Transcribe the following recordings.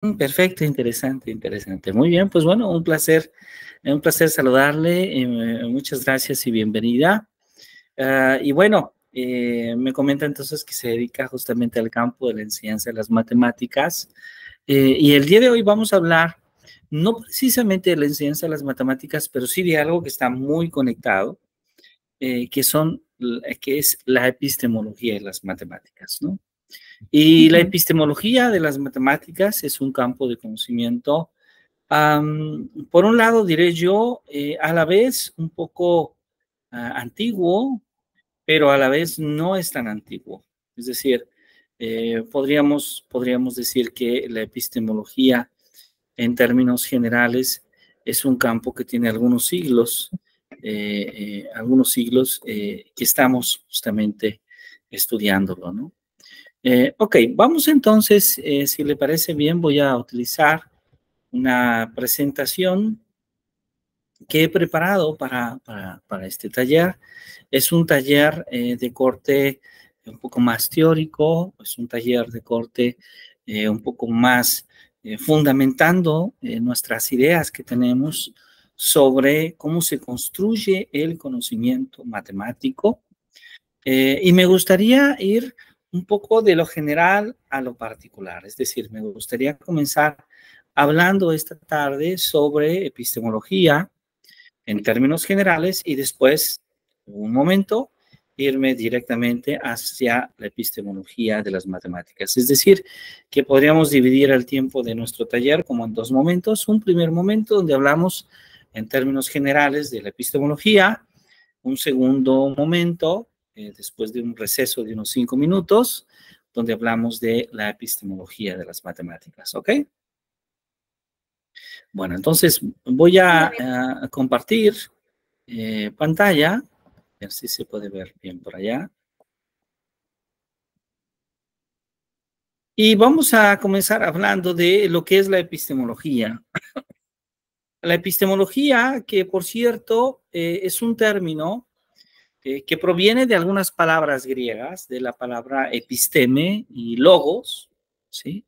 Perfecto, interesante, interesante. Muy bien, pues bueno, un placer saludarle. Muchas gracias y bienvenida. Y bueno, me comenta entonces que se dedica justamente al campo de la enseñanza de las matemáticas. Y el día de hoy vamos a hablar no precisamente de la enseñanza de las matemáticas, pero sí de algo que está muy conectado, que es la epistemología de las matemáticas, ¿no? Y la epistemología de las matemáticas es un campo de conocimiento, por un lado diré yo, a la vez un poco antiguo, pero a la vez no es tan antiguo. Es decir, podríamos decir que la epistemología, en términos generales, es un campo que tiene algunos siglos que estamos justamente estudiándolo, ¿no? Ok, vamos entonces, si le parece bien, voy a utilizar una presentación que he preparado para este taller. Es un taller de corte un poco más teórico, es un taller de corte un poco más fundamentando nuestras ideas que tenemos sobre cómo se construye el conocimiento matemático. Y me gustaría ir un poco de lo general a lo particular, es decir, me gustaría comenzar hablando esta tarde sobre epistemología en términos generales y después, en un momento, irme directamente hacia la epistemología de las matemáticas. Es decir, que podríamos dividir el tiempo de nuestro taller como en dos momentos. Un primer momento donde hablamos en términos generales de la epistemología, un segundo momento, después de un receso de unos 5 minutos, donde hablamos de la epistemología de las matemáticas, ¿ok? Bueno, entonces voy a compartir pantalla, a ver si se puede ver bien por allá. Y vamos a comenzar hablando de lo que es la epistemología. La epistemología, que por cierto es un término que proviene de algunas palabras griegas, de la palabra episteme y logos, ¿sí?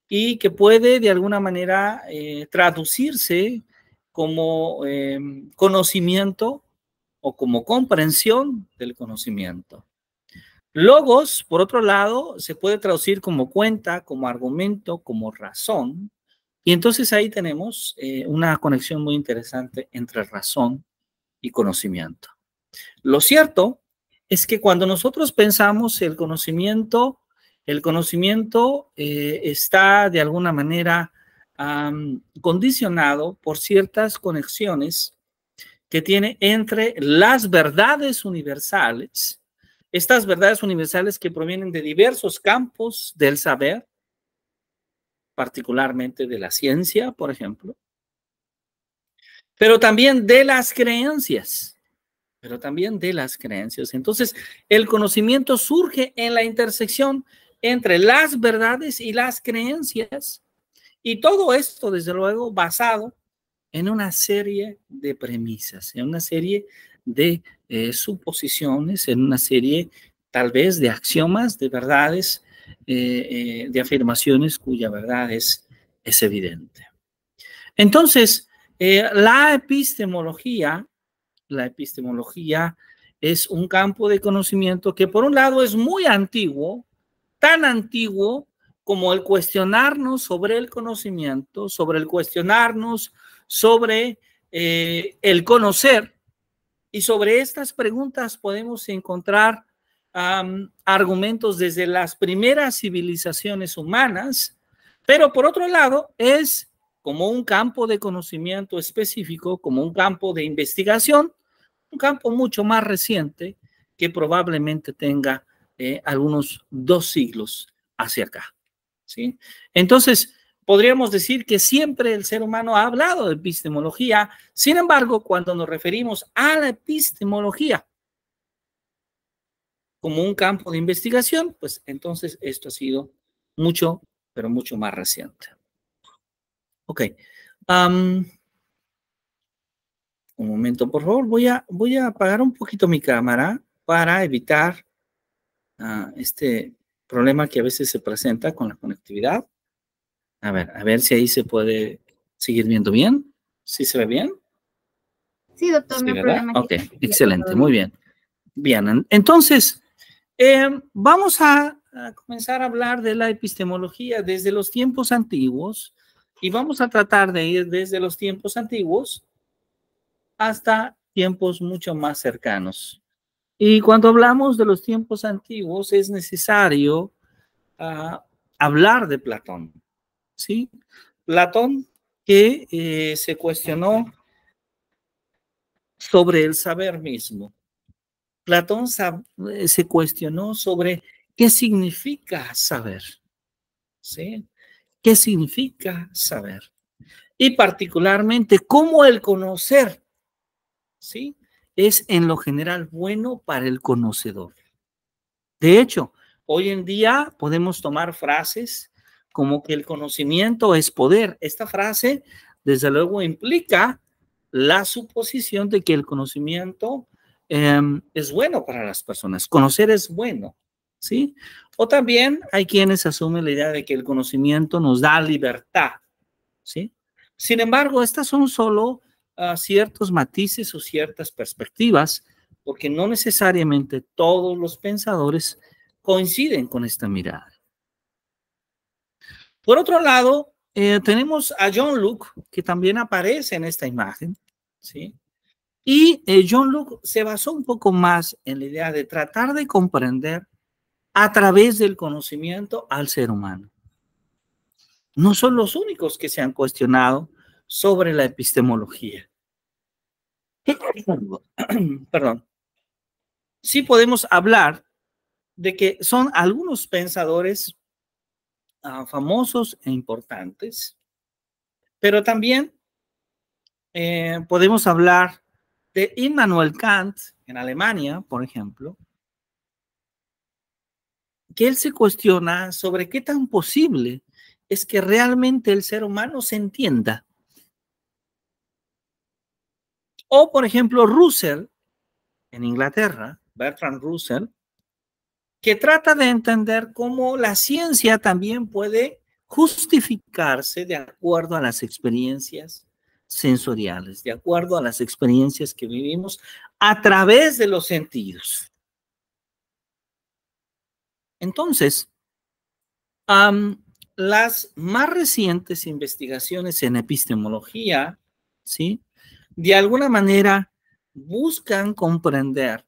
Y que puede de alguna manera traducirse como conocimiento o como comprensión del conocimiento. Logos, por otro lado, se puede traducir como cuenta, como argumento, como razón. Y entonces ahí tenemos una conexión muy interesante entre razón y conocimiento. Lo cierto es que cuando nosotros pensamos el conocimiento está de alguna manera condicionado por ciertas conexiones que tiene entre las verdades universales, estas verdades universales que provienen de diversos campos del saber, particularmente de la ciencia, por ejemplo, pero también de las creencias. Entonces, el conocimiento surge en la intersección entre las verdades y las creencias. Y todo esto, desde luego, basado en una serie de premisas, en una serie de suposiciones, en una serie tal vez de axiomas, de verdades, de afirmaciones cuya verdad es evidente. Entonces, la epistemología es un campo de conocimiento que por un lado es muy antiguo, tan antiguo como el cuestionarnos sobre el conocimiento, sobre el cuestionarnos sobre el conocer. Y sobre estas preguntas podemos encontrar argumentos desde las primeras civilizaciones humanas, pero por otro lado es como un campo de conocimiento específico, como un campo de investigación, un campo mucho más reciente que probablemente tenga algunos 2 siglos hacia acá, ¿sí? Entonces, podríamos decir que siempre el ser humano ha hablado de epistemología. Sin embargo, cuando nos referimos a la epistemología como un campo de investigación, pues entonces esto ha sido mucho, pero mucho más reciente. Ok. Un momento, por favor. Voy a apagar un poquito mi cámara para evitar este problema que a veces se presenta con la conectividad. A ver si ahí se puede seguir viendo bien. ¿Sí se ve bien? Sí, doctor, Sí, no hay ¿verdad? problema. Ok, excelente, muy bien. Bien, entonces, vamos a comenzar a hablar de la epistemología desde los tiempos antiguos y vamos a tratar de ir desde los tiempos antiguos hasta tiempos mucho más cercanos. Y cuando hablamos de los tiempos antiguos es necesario hablar de Platón, ¿sí? Platón que se cuestionó sobre el saber mismo. Platón se cuestionó sobre qué significa saber, ¿sí? ¿Qué significa saber? Y particularmente cómo el conocer, ¿sí? Es en lo general bueno para el conocedor. De hecho, hoy en día podemos tomar frases como que el conocimiento es poder. Esta frase, desde luego, implica la suposición de que el conocimiento es bueno para las personas. Conocer es bueno, ¿sí? O también hay quienes asumen la idea de que el conocimiento nos da libertad, ¿sí? Sin embargo, estas son solo ciertos matices o ciertas perspectivas, porque no necesariamente todos los pensadores coinciden con esta mirada. Por otro lado, tenemos a John Locke, que también aparece en esta imagen, ¿sí? Y John Locke se basó un poco más en la idea de tratar de comprender a través del conocimiento al ser humano. No son los únicos que se han cuestionado sobre la epistemología. Perdón. Sí podemos hablar de que son algunos pensadores famosos e importantes, pero también podemos hablar de Immanuel Kant en Alemania, por ejemplo, que él se cuestiona sobre qué tan posible es que realmente el ser humano se entienda. O, por ejemplo, Russell, en Inglaterra, Bertrand Russell, que trata de entender cómo la ciencia también puede justificarse de acuerdo a las experiencias sensoriales, de acuerdo a las experiencias que vivimos a través de los sentidos. Entonces, las más recientes investigaciones en epistemología, ¿sí? De alguna manera buscan comprender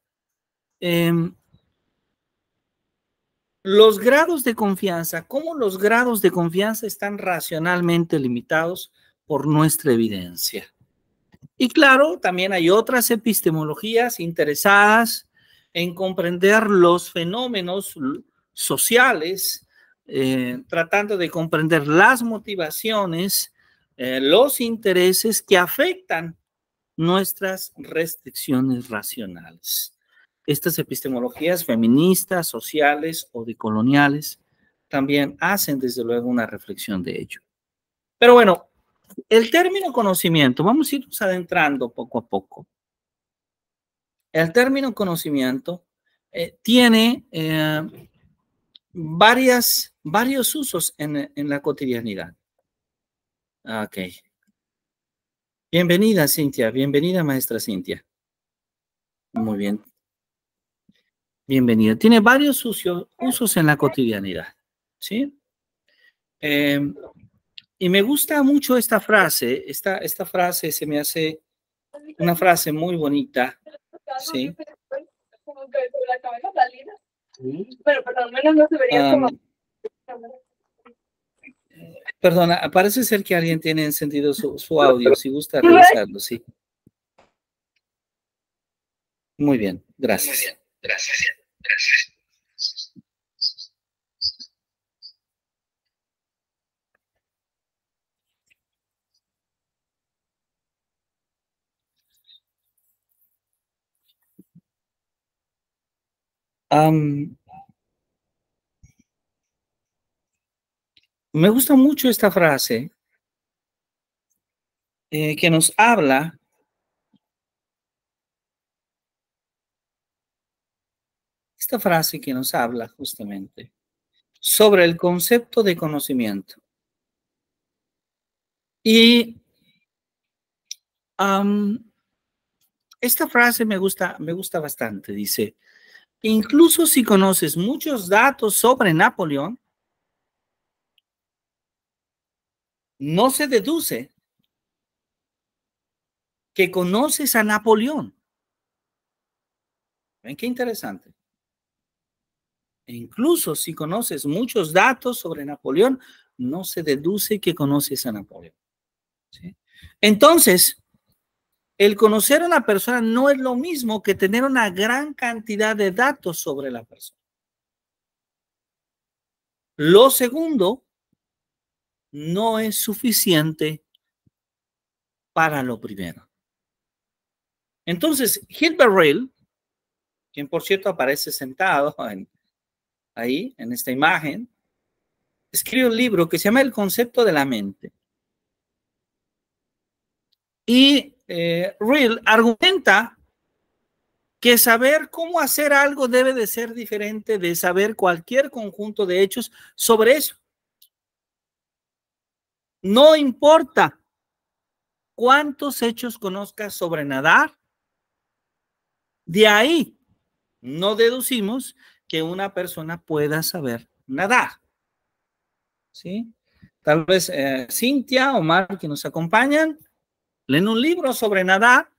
los grados de confianza, cómo los grados de confianza están racionalmente limitados por nuestra evidencia. Y claro, también hay otras epistemologías interesadas en comprender los fenómenos sociales, tratando de comprender las motivaciones, los intereses que afectan nuestras restricciones racionales. Estas epistemologías feministas, sociales o decoloniales también hacen desde luego una reflexión de ello. Pero bueno, el término conocimiento, vamos a irnos adentrando poco a poco. El término conocimiento tiene varios usos en la cotidianidad. Ok. Bienvenida, Cintia. Bienvenida, maestra Cintia. Muy bien. Bienvenida. Tiene varios usos en la cotidianidad. ¿Sí? Y me gusta mucho esta frase. Esta frase se me hace una frase muy bonita. ¿Sí? Perdona, parece ser que alguien tiene encendido su audio. Si gusta revisarlo, sí. Muy bien, gracias. Gracias. Me gusta mucho esta frase que nos habla justamente sobre el concepto de conocimiento. Y esta frase me gusta bastante. Dice, incluso si conoces muchos datos sobre Napoleón, no se deduce que conoces a Napoleón. ¿Ven qué interesante? E incluso si conoces muchos datos sobre Napoleón, no se deduce que conoces a Napoleón. ¿Sí? Entonces, el conocer a una persona no es lo mismo que tener una gran cantidad de datos sobre la persona. Lo segundo no es suficiente para lo primero. Entonces, Gilbert Ryle, quien por cierto aparece sentado ahí en esta imagen, escribe un libro que se llama El concepto de la mente. Y Ryle argumenta que saber cómo hacer algo debe de ser diferente de saber cualquier conjunto de hechos sobre eso. No importa cuántos hechos conozcas sobre nadar, de ahí no deducimos que una persona pueda saber nadar. ¿Sí? Tal vez Cintia o Mar, que nos acompañan, leen un libro sobre nadar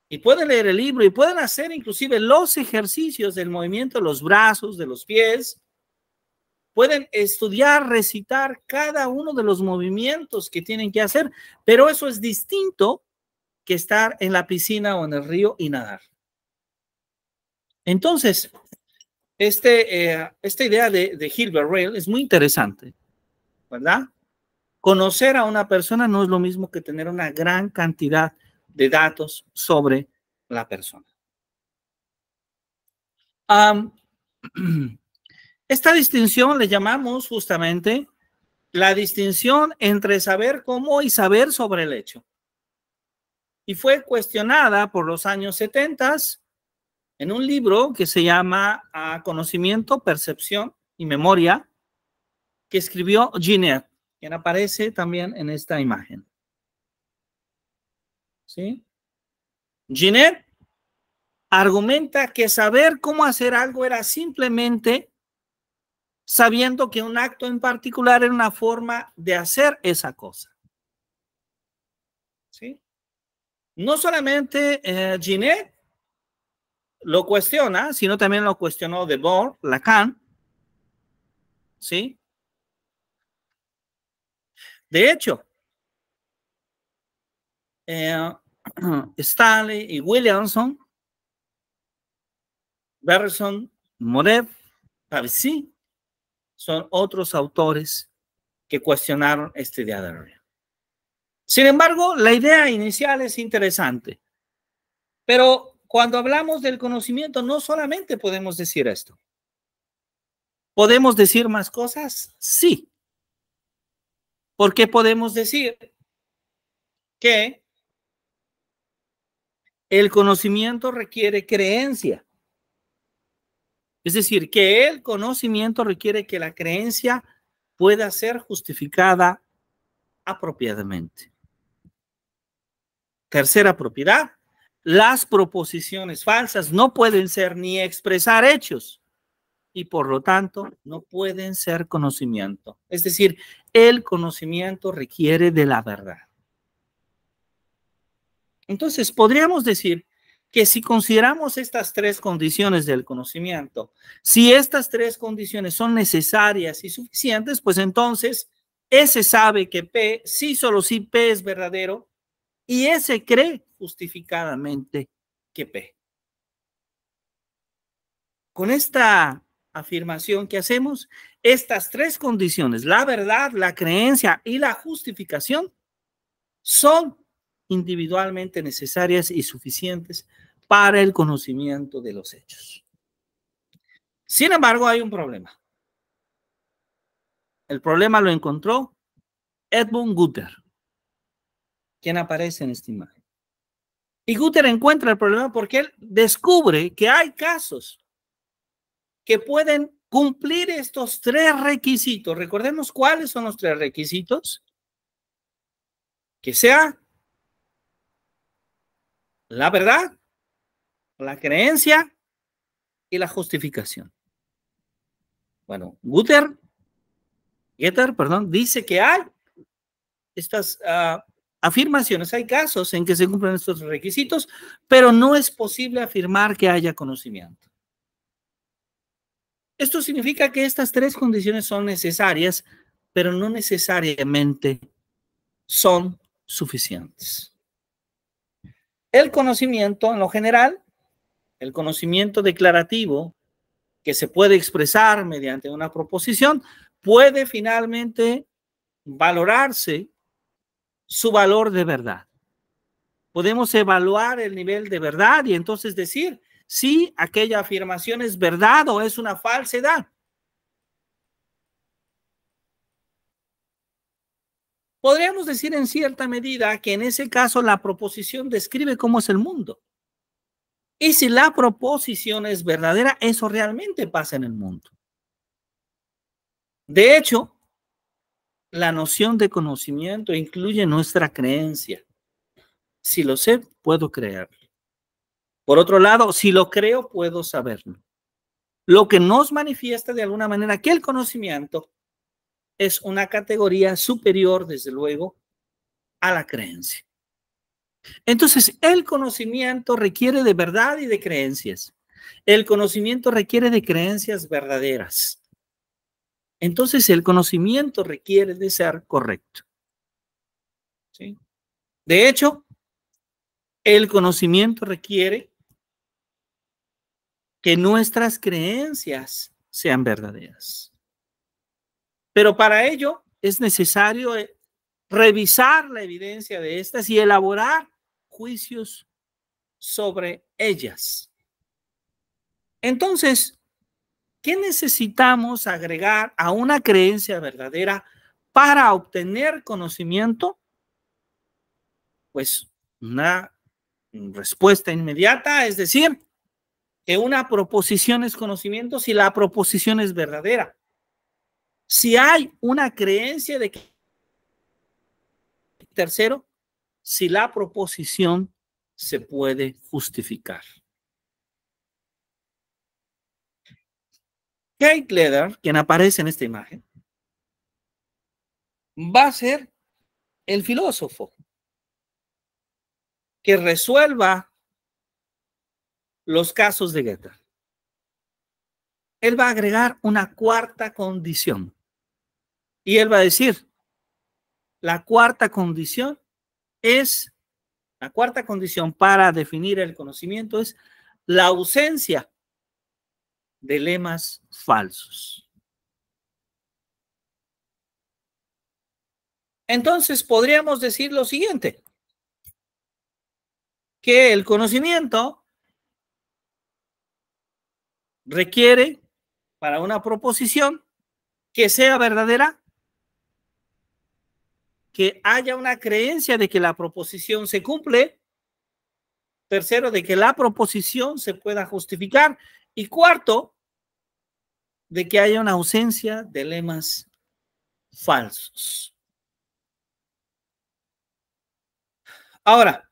y pueden leer el libro y pueden hacer inclusive los ejercicios del movimiento de los brazos, de los pies. Pueden estudiar, recitar cada uno de los movimientos que tienen que hacer, pero eso es distinto que estar en la piscina o en el río y nadar. Entonces, esta idea de Gilbert Ryle es muy interesante, ¿verdad? Conocer a una persona no es lo mismo que tener una gran cantidad de datos sobre la persona. Esta distinción le llamamos justamente la distinción entre saber cómo y saber sobre el hecho. Y fue cuestionada por los años 70 en un libro que se llama Conocimiento, Percepción y Memoria, que escribió Ginette, quien aparece también en esta imagen. ¿Sí? Ginette argumenta que saber cómo hacer algo era simplemente sabiendo que un acto en particular era una forma de hacer esa cosa. ¿Sí? No solamente Ginette lo cuestiona, sino también lo cuestionó Debord, Lacan. ¿Sí? De hecho, Stanley y Williamson, Bergson, Moret, Pavesi, son otros autores que cuestionaron esta idea de Ryle. Sin embargo, la idea inicial es interesante. Pero cuando hablamos del conocimiento, no solamente podemos decir esto. ¿Podemos decir más cosas? Sí. Porque podemos decir que el conocimiento requiere creencia. Es decir, que el conocimiento requiere que la creencia pueda ser justificada apropiadamente. Tercera propiedad, las proposiciones falsas no pueden ser ni expresar hechos y por lo tanto no pueden ser conocimiento. Es decir, el conocimiento requiere de la verdad. Entonces, podríamos decir que si consideramos estas tres condiciones del conocimiento, si estas tres condiciones son necesarias y suficientes, pues entonces S sabe que P, sí, solo si P es verdadero, y S cree justificadamente que P. Con esta afirmación que hacemos, estas tres condiciones, la verdad, la creencia y la justificación, son individualmente necesarias y suficientes para el conocimiento de los hechos. Sin embargo, hay un problema. El problema lo encontró Edmund Gutter, quien aparece en esta imagen. Y Gutter encuentra el problema porque él descubre que hay casos que pueden cumplir estos tres requisitos. Recordemos cuáles son los tres requisitos. que sea la verdad, la creencia y la justificación. Bueno, Getter, dice que hay estas afirmaciones, hay casos en que se cumplen estos requisitos, pero no es posible afirmar que haya conocimiento. Esto significa que estas tres condiciones son necesarias, pero no necesariamente son suficientes. El conocimiento, en lo general, el conocimiento declarativo que se puede expresar mediante una proposición, puede finalmente valorarse su valor de verdad. Podemos evaluar el nivel de verdad y entonces decir si aquella afirmación es verdad o es una falsedad. Podríamos decir en cierta medida que en ese caso la proposición describe cómo es el mundo. Y si la proposición es verdadera, eso realmente pasa en el mundo. De hecho, la noción de conocimiento incluye nuestra creencia. Si lo sé, puedo creerlo. Por otro lado, si lo creo, puedo saberlo. Lo que nos manifiesta de alguna manera que el conocimiento es una categoría superior, desde luego, a la creencia. Entonces, el conocimiento requiere de verdad y de creencias. El conocimiento requiere de creencias verdaderas. Entonces, el conocimiento requiere de ser correcto. ¿Sí? De hecho, el conocimiento requiere que nuestras creencias sean verdaderas. Pero para ello es necesario revisar la evidencia de estas y elaborar juicios sobre ellas. Entonces, ¿qué necesitamos agregar a una creencia verdadera para obtener conocimiento? Pues una respuesta inmediata, es decir, que una proposición es conocimiento si la proposición es verdadera. Si hay una creencia de que, tercero, si la proposición se puede justificar. Kate Leder, quien aparece en esta imagen, va a ser el filósofo que resuelva los casos de Getter. Él va a agregar una cuarta condición. Y él va a decir, la cuarta condición para definir el conocimiento es la ausencia de lemas falsos. Entonces podríamos decir lo siguiente, que el conocimiento requiere para una proposición que sea verdadera, que haya una creencia de que la proposición se cumple, tercero, de que la proposición se pueda justificar, y cuarto, de que haya una ausencia de lemas falsos. Ahora,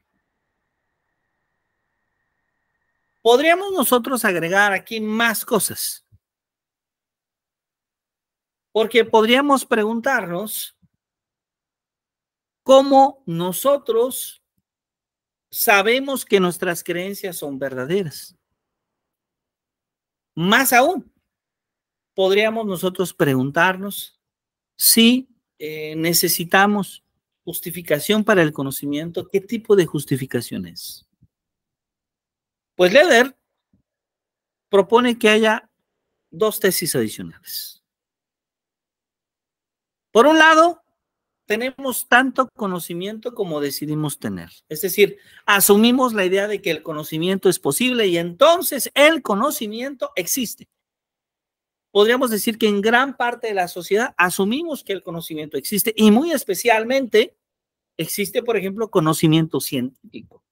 podríamos nosotros agregar aquí más cosas, porque podríamos preguntarnos cómo nosotros sabemos que nuestras creencias son verdaderas. Más aún, podríamos nosotros preguntarnos si necesitamos justificación para el conocimiento. ¿Qué tipo de justificación es? Pues Leder propone que haya dos tesis adicionales. Por un lado, tenemos tanto conocimiento como decidimos tener. Es decir, asumimos la idea de que el conocimiento es posible y entonces el conocimiento existe. Podríamos decir que en gran parte de la sociedad asumimos que el conocimiento existe y muy especialmente existe, por ejemplo, conocimiento científico.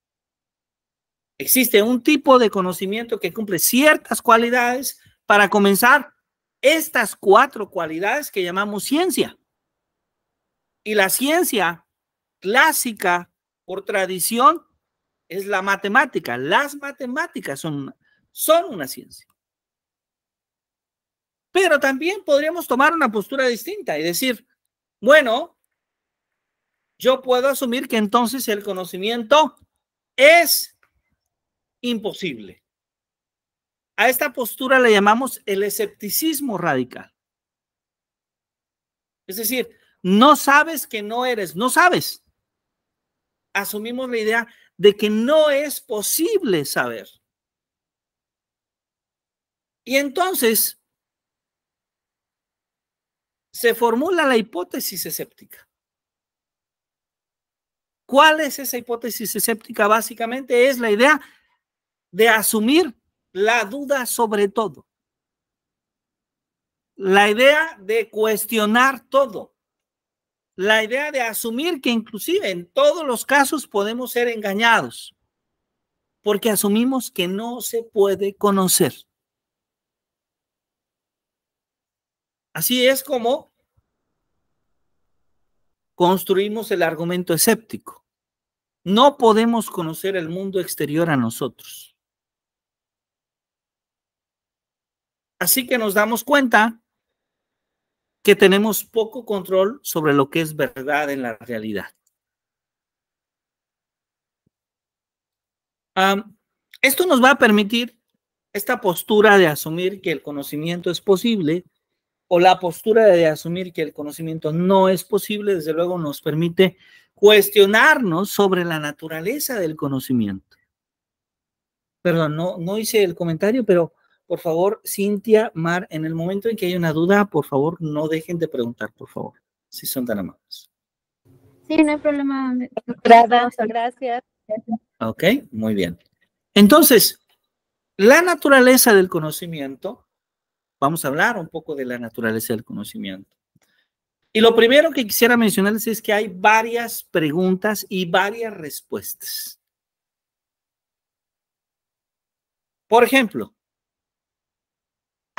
Existe un tipo de conocimiento que cumple ciertas cualidades. Para comenzar, estas 4 cualidades que llamamos ciencia. Y la ciencia clásica por tradición es la matemática. Las matemáticas son una ciencia. Pero también podríamos tomar una postura distinta y decir, bueno, yo puedo asumir que entonces el conocimiento es imposible. A esta postura le llamamos el escepticismo radical. Es decir, no sabes que no eres, no sabes. Asumimos la idea de que no es posible saber. Y entonces se formula la hipótesis escéptica. ¿Cuál es esa hipótesis escéptica? Básicamente es la idea de asumir la duda sobre todo. La idea de cuestionar todo. La idea de asumir que inclusive en todos los casos podemos ser engañados. Porque asumimos que no se puede conocer. Así es como construimos el argumento escéptico. No podemos conocer el mundo exterior a nosotros. Así que nos damos cuenta que tenemos poco control sobre lo que es verdad en la realidad. Esto nos va a permitir esta postura de asumir que el conocimiento es posible, o la postura de asumir que el conocimiento no es posible, desde luego nos permite cuestionarnos sobre la naturaleza del conocimiento. Perdón, no hice el comentario, pero por favor, Cintia, Mar, en el momento en que haya una duda, por favor, no dejen de preguntar, por favor, si son tan amables. Sí, no hay problema. Gracias. Ok, muy bien. Entonces, la naturaleza del conocimiento, vamos a hablar un poco de la naturaleza del conocimiento. Y lo primero que quisiera mencionarles es que hay varias preguntas y varias respuestas. Por ejemplo,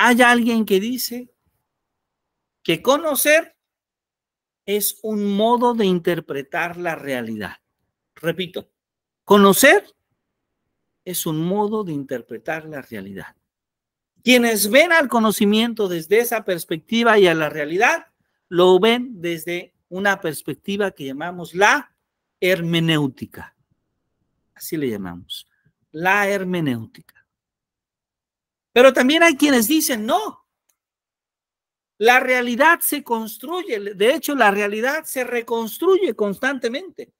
hay alguien que dice que conocer es un modo de interpretar la realidad. Repito, conocer es un modo de interpretar la realidad. Quienes ven al conocimiento desde esa perspectiva y a la realidad, lo ven desde una perspectiva que llamamos la hermenéutica. Así le llamamos, la hermenéutica. Pero también hay quienes dicen, no, la realidad se construye, de hecho la realidad se reconstruye constantemente.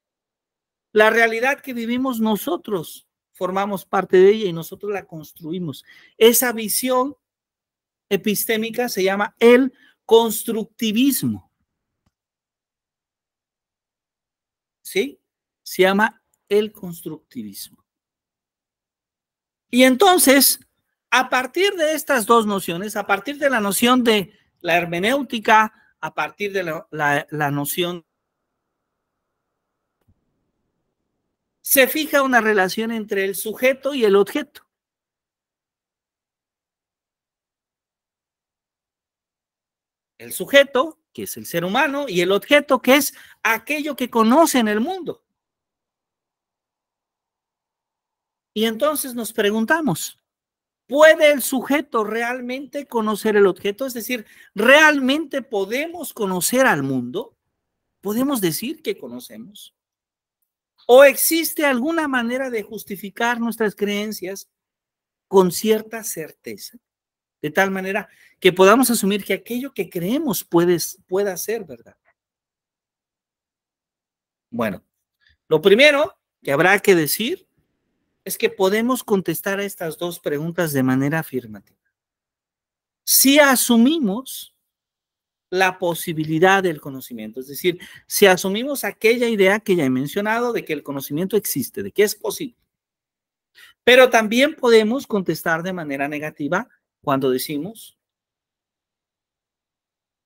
La realidad que vivimos nosotros, formamos parte de ella y nosotros la construimos. Esa visión epistémica se llama el constructivismo. ¿Sí? Se llama el constructivismo. Y entonces, a partir de estas dos nociones, a partir de la noción de la hermenéutica, a partir de la noción, se fija una relación entre el sujeto y el objeto. El sujeto, que es el ser humano, y el objeto, que es aquello que conoce en el mundo. Y entonces nos preguntamos, ¿puede el sujeto realmente conocer el objeto? Es decir, ¿realmente podemos conocer al mundo? ¿Podemos decir que conocemos? ¿O existe alguna manera de justificar nuestras creencias con cierta certeza? De tal manera que podamos asumir que aquello que creemos pueda ser verdad. Bueno, lo primero que habrá que decir es que podemos contestar a estas dos preguntas de manera afirmativa. Si asumimos la posibilidad del conocimiento, es decir, si asumimos aquella idea que ya he mencionado de que el conocimiento existe, de que es posible. Pero también podemos contestar de manera negativa cuando decimos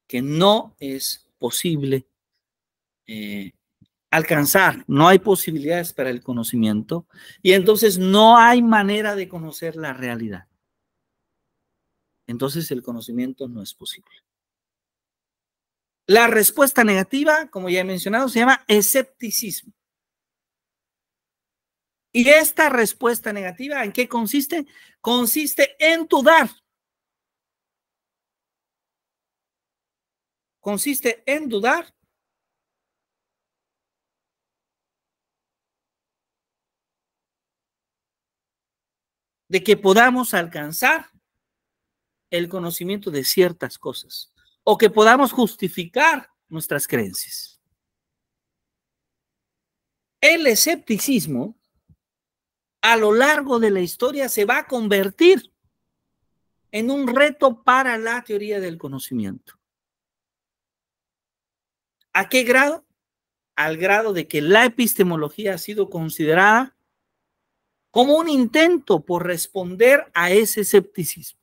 que no es posible alcanzar, no hay posibilidades para el conocimiento y entonces no hay manera de conocer la realidad. Entonces el conocimiento no es posible. La respuesta negativa, como ya he mencionado, se llama escepticismo. ¿Y esta respuesta negativa en qué consiste? Consiste en dudar. Consiste en dudar de que podamos alcanzar el conocimiento de ciertas cosas o que podamos justificar nuestras creencias. El escepticismo a lo largo de la historia se va a convertir en un reto para la teoría del conocimiento. ¿A qué grado? Al grado de que la epistemología ha sido considerada como un intento por responder a ese escepticismo.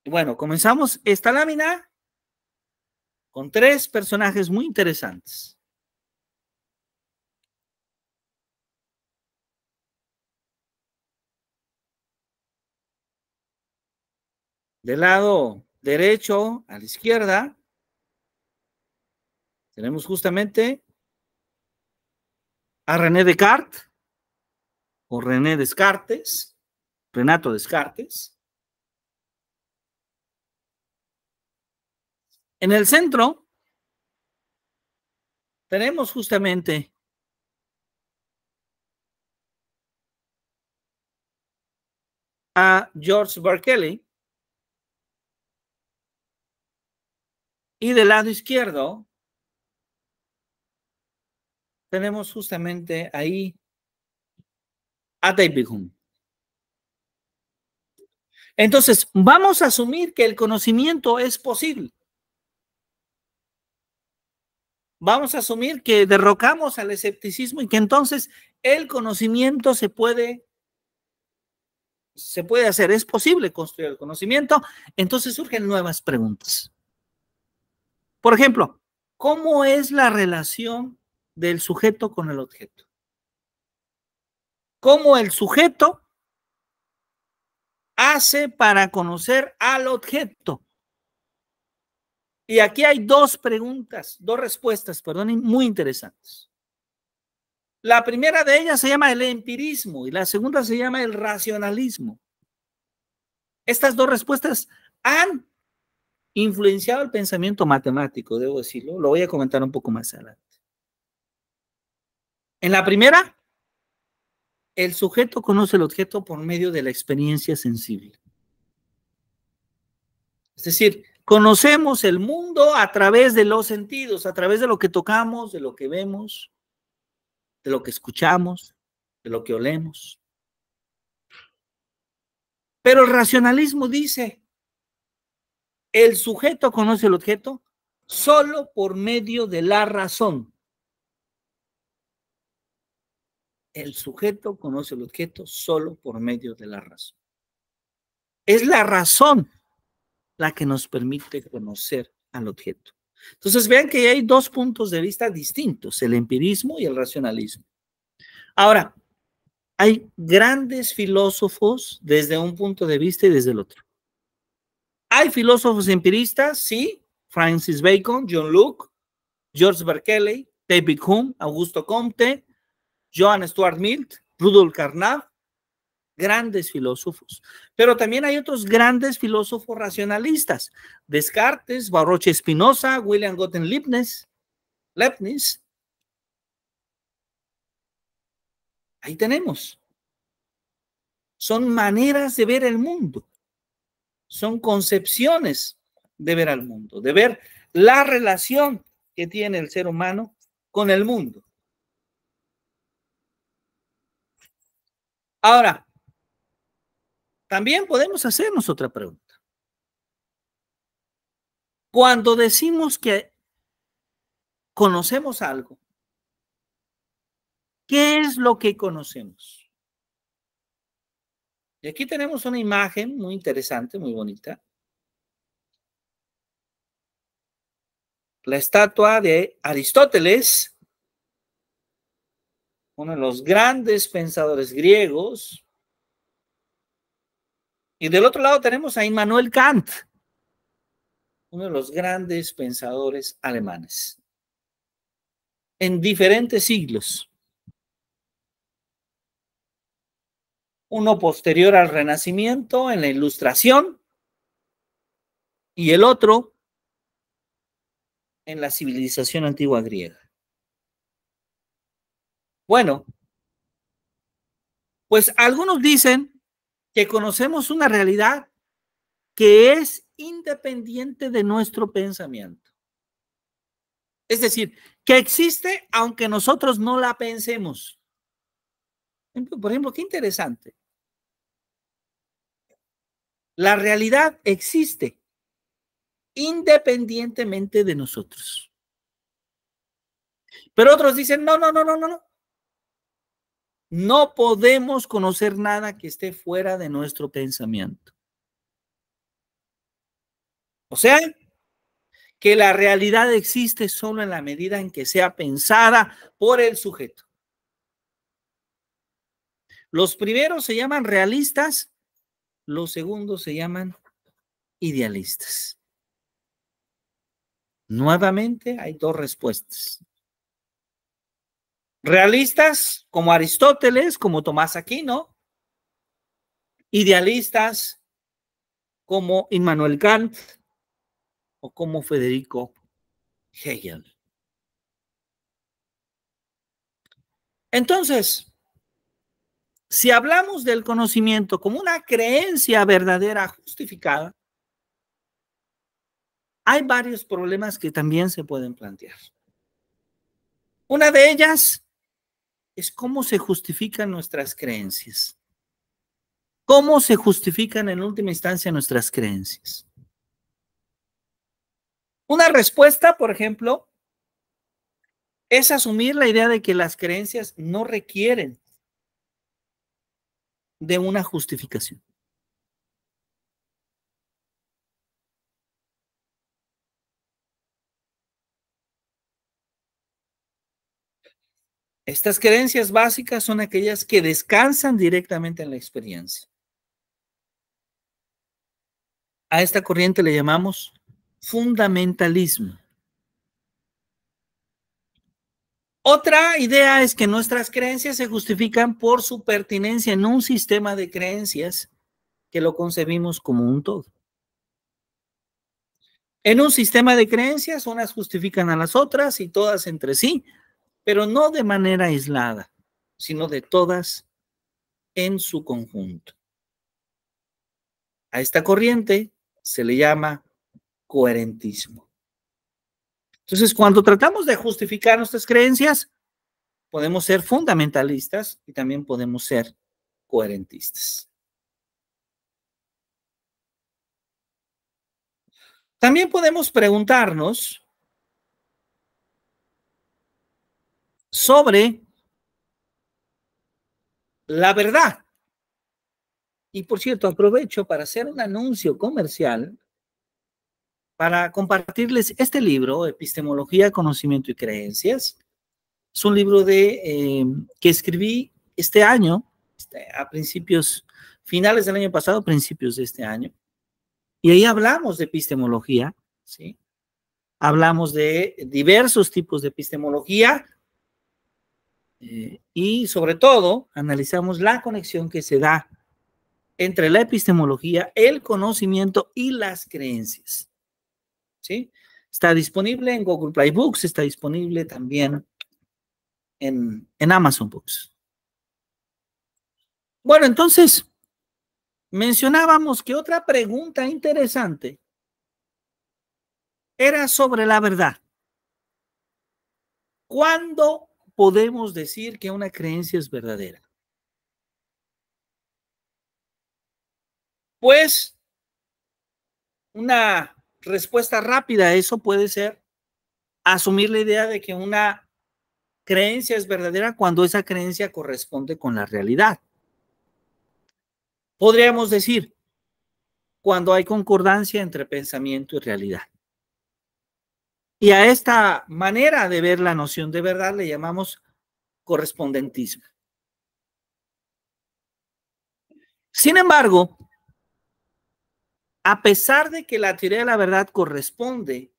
Bueno, comenzamos esta lámina con tres personajes muy interesantes. Del lado derecho a la izquierda tenemos justamente a René Descartes o René Descartes, Renato Descartes. En el centro tenemos justamente a George Berkeley y del lado izquierdo tenemos justamente ahí a David Hume. Entonces, vamos a asumir que el conocimiento es posible. Vamos a asumir que derrocamos al escepticismo y que entonces el conocimiento se puede hacer, es posible construir el conocimiento. Entonces surgen nuevas preguntas. Por ejemplo, ¿cómo es la relación del sujeto con el objeto? ¿Cómo el sujeto hace para conocer al objeto? Y aquí hay dos respuestas, muy interesantes. La primera de ellas se llama el empirismo y la segunda se llama el racionalismo. Estas dos respuestas han influenciado el pensamiento matemático, debo decirlo. Lo voy a comentar un poco más adelante. En la primera, el sujeto conoce el objeto por medio de la experiencia sensible. Es decir, conocemos el mundo a través de los sentidos, a través de lo que tocamos, de lo que vemos, de lo que escuchamos, de lo que olemos. Pero el racionalismo dice, el sujeto conoce el objeto solo por medio de la razón. El sujeto conoce el objeto solo por medio de la razón. Es la razón la que nos permite conocer al objeto. Entonces vean que hay dos puntos de vista distintos, el empirismo y el racionalismo. Ahora, hay grandes filósofos desde un punto de vista y desde el otro. Hay filósofos empiristas, sí, Francis Bacon, John Locke, George Berkeley, David Hume, Augusto Comte, Johann Stuart Mill, Rudolf Carnap, grandes filósofos. Pero también hay otros grandes filósofos racionalistas, Descartes, Baruch Spinoza, William Gottlieb Leibniz. Ahí tenemos. Son maneras de ver el mundo. Son concepciones de ver al mundo, de ver la relación que tiene el ser humano con el mundo. Ahora, también podemos hacernos otra pregunta. Cuando decimos que conocemos algo, ¿qué es lo que conocemos? Y aquí tenemos una imagen muy interesante, muy bonita. La estatua de Aristóteles, uno de los grandes pensadores griegos, Y del otro lado tenemos a Immanuel Kant, uno de los grandes pensadores alemanes, en diferentes siglos. Uno posterior al Renacimiento, en la Ilustración, y el otro en la civilización antigua griega. Bueno, pues algunos dicen que conocemos una realidad que es independiente de nuestro pensamiento. Es decir, que existe aunque nosotros no la pensemos. Por ejemplo, qué interesante. La realidad existe independientemente de nosotros. Pero otros dicen, no. No podemos conocer nada que esté fuera de nuestro pensamiento. O sea, que la realidad existe solo en la medida en que sea pensada por el sujeto. Los primeros se llaman realistas, los segundos se llaman idealistas. Nuevamente hay dos respuestas. Realistas como Aristóteles, como Tomás Aquino. Idealistas como Immanuel Kant o como Federico Hegel. Entonces, si hablamos del conocimiento como una creencia verdadera justificada, hay varios problemas que también se pueden plantear. Una de ellas es cómo se justifican nuestras creencias. ¿Cómo se justifican en última instancia nuestras creencias? Una respuesta, por ejemplo, es asumir la idea de que las creencias no requieren de una justificación. Estas creencias básicas son aquellas que descansan directamente en la experiencia. A esta corriente le llamamos fundamentalismo. Otra idea es que nuestras creencias se justifican por su pertinencia en un sistema de creencias que lo concebimos como un todo. En un sistema de creencias, unas justifican a las otras y todas entre sí, pero no de manera aislada, sino de todas en su conjunto. A esta corriente se le llama coherentismo. Entonces, cuando tratamos de justificar nuestras creencias, podemos ser fundamentalistas y también podemos ser coherentistas. También podemos preguntarnos sobre la verdad. Y por cierto, aprovecho para hacer un anuncio comercial para compartirles este libro, Epistemología, Conocimiento y Creencias. Es un libro que escribí este año, a finales del año pasado, principios de este año. Y ahí hablamos de epistemología, ¿sí? Hablamos de diversos tipos de epistemología y sobre todo analizamos la conexión que se da entre la epistemología, el conocimiento y las creencias, ¿sí? Está disponible en Google Play Books, está disponible también en Amazon Books. Bueno, entonces, mencionábamos que otra pregunta interesante era sobre la verdad. ¿Cuándo podemos decir que una creencia es verdadera? Pues, una respuesta rápida a eso puede ser asumir la idea de que una creencia es verdadera cuando esa creencia corresponde con la realidad. Podríamos decir, cuando hay concordancia entre pensamiento y realidad. Y a esta manera de ver la noción de verdad le llamamos correspondentismo. Sin embargo, a pesar de que la teoría de la verdad corresponde,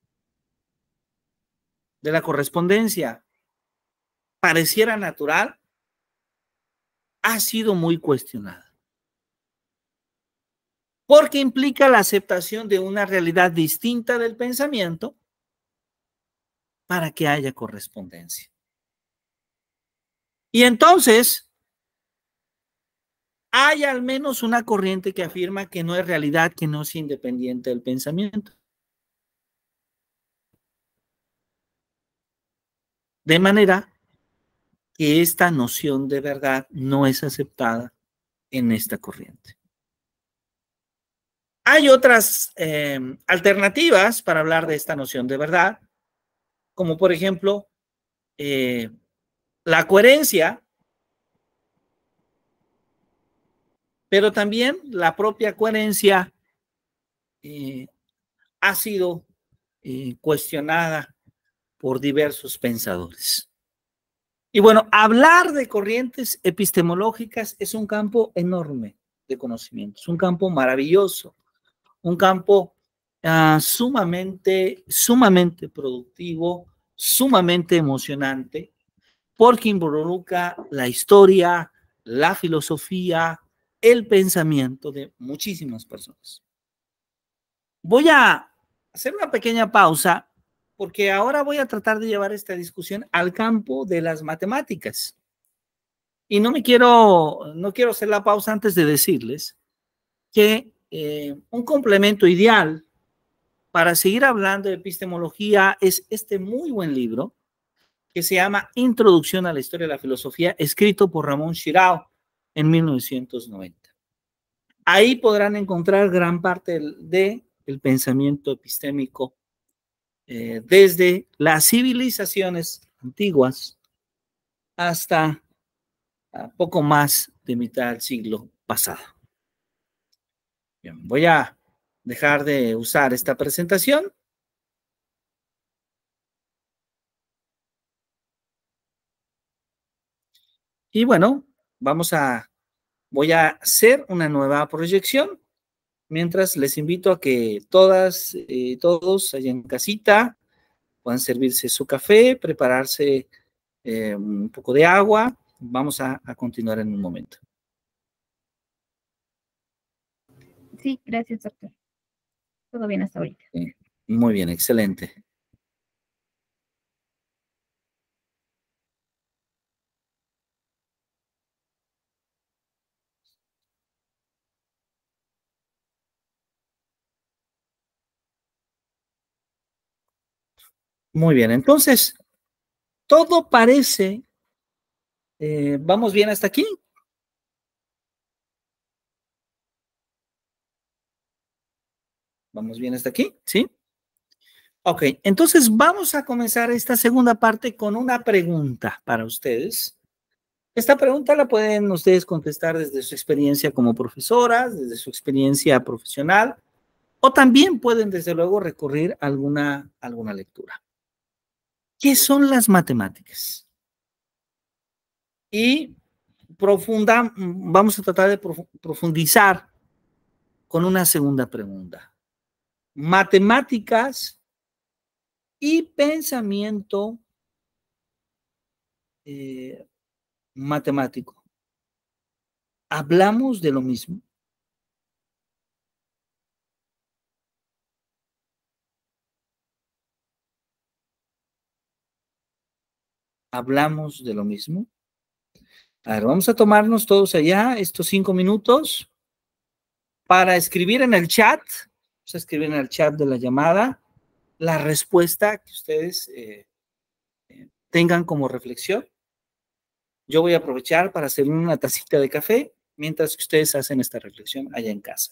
de la correspondencia, pareciera natural, ha sido muy cuestionada. Porque implica la aceptación de una realidad distinta del pensamiento para que haya correspondencia. Y entonces, hay al menos una corriente que afirma que no es realidad, que no es independiente del pensamiento. De manera que esta noción de verdad no es aceptada en esta corriente. Hay otras alternativas para hablar de esta noción de verdad, como por ejemplo la coherencia, pero también la propia coherencia ha sido cuestionada por diversos pensadores. Y bueno, hablar de corrientes epistemológicas es un campo enorme de conocimiento, es un campo maravilloso, un campo sumamente productivo, sumamente emocionante, porque involucra la historia, la filosofía, el pensamiento de muchísimas personas. Voy a hacer una pequeña pausa porque ahora voy a tratar de llevar esta discusión al campo de las matemáticas. Y no quiero hacer la pausa antes de decirles que un complemento ideal para seguir hablando de epistemología es este muy buen libro que se llama Introducción a la Historia de la Filosofía, escrito por Ramón Shirao en 1990. Ahí podrán encontrar gran parte del pensamiento epistémico desde las civilizaciones antiguas hasta poco más de mitad del siglo pasado. Bien, voy a dejar de usar esta presentación. Y bueno, voy a hacer una nueva proyección, mientras les invito a que todas y todos allá en casita puedan servirse su café, prepararse un poco de agua. Vamos a continuar en un momento. Sí, gracias, doctor. Todo bien hasta ahorita. Muy bien, excelente. Muy bien, entonces, todo parece, ¿vamos bien hasta aquí? ¿Vamos bien hasta aquí? ¿Sí? Ok, entonces vamos a comenzar esta segunda parte con una pregunta para ustedes. Esta pregunta la pueden ustedes contestar desde su experiencia como profesoras, desde su experiencia profesional, o también pueden desde luego recurrir a alguna lectura. ¿Qué son las matemáticas? Y vamos a tratar de profundizar con una segunda pregunta. Matemáticas y pensamiento matemático. ¿Hablamos de lo mismo? ¿Hablamos de lo mismo? A ver, vamos a tomarnos todos allá estos 5 minutos para escribir en el chat, vamos a escribir en el chat de la llamada la respuesta que ustedes tengan como reflexión. Yo voy a aprovechar para hacer una tacita de café mientras que ustedes hacen esta reflexión allá en casa.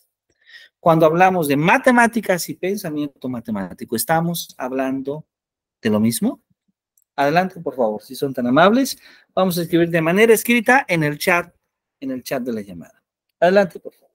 Cuando hablamos de matemáticas y pensamiento matemático, ¿estamos hablando de lo mismo? Adelante, por favor, si son tan amables. Vamos a escribir de manera escrita en el chat de la llamada. Adelante, por favor.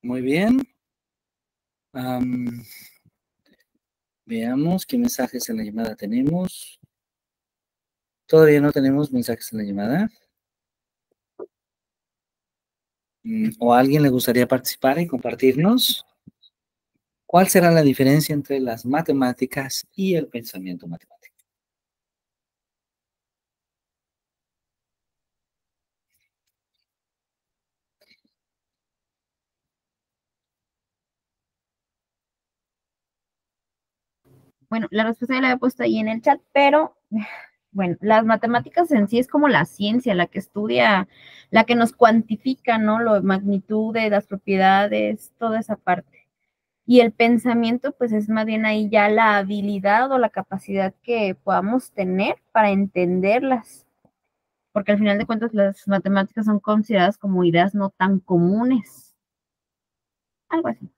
Muy bien. Veamos qué mensajes en la llamada tenemos. Todavía no tenemos mensajes en la llamada. ¿O a alguien le gustaría participar y compartirnos? ¿Cuál será la diferencia entre las matemáticas y el pensamiento matemático? Bueno, la respuesta ya la había puesto ahí en el chat, pero bueno, las matemáticas en sí es como la ciencia, la que estudia, la que nos cuantifica, ¿no? La magnitud de las propiedades, toda esa parte. Y el pensamiento, pues es más bien ahí ya la habilidad o la capacidad que podamos tener para entenderlas. Porque al final de cuentas las matemáticas son consideradas como ideas no tan comunes. Algo así.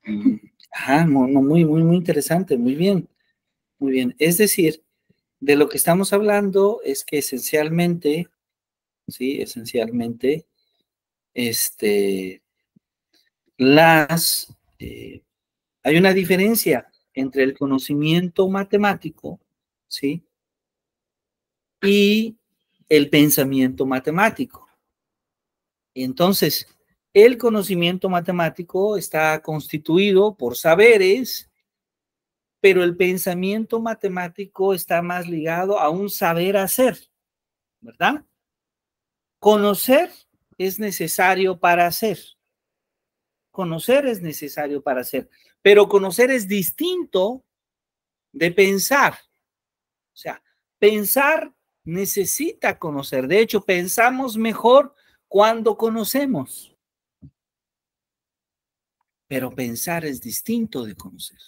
Ajá, muy interesante, muy bien, muy bien. Es decir, de lo que estamos hablando es que esencialmente, sí, esencialmente, las, hay una diferencia entre el conocimiento matemático, ¿sí? Y el pensamiento matemático. Entonces, el conocimiento matemático está constituido por saberes, pero el pensamiento matemático está más ligado a un saber hacer, ¿verdad? Conocer es necesario para hacer. Conocer es necesario para hacer, pero conocer es distinto de pensar. O sea, pensar necesita conocer. De hecho, pensamos mejor cuando conocemos. Pero pensar es distinto de conocer.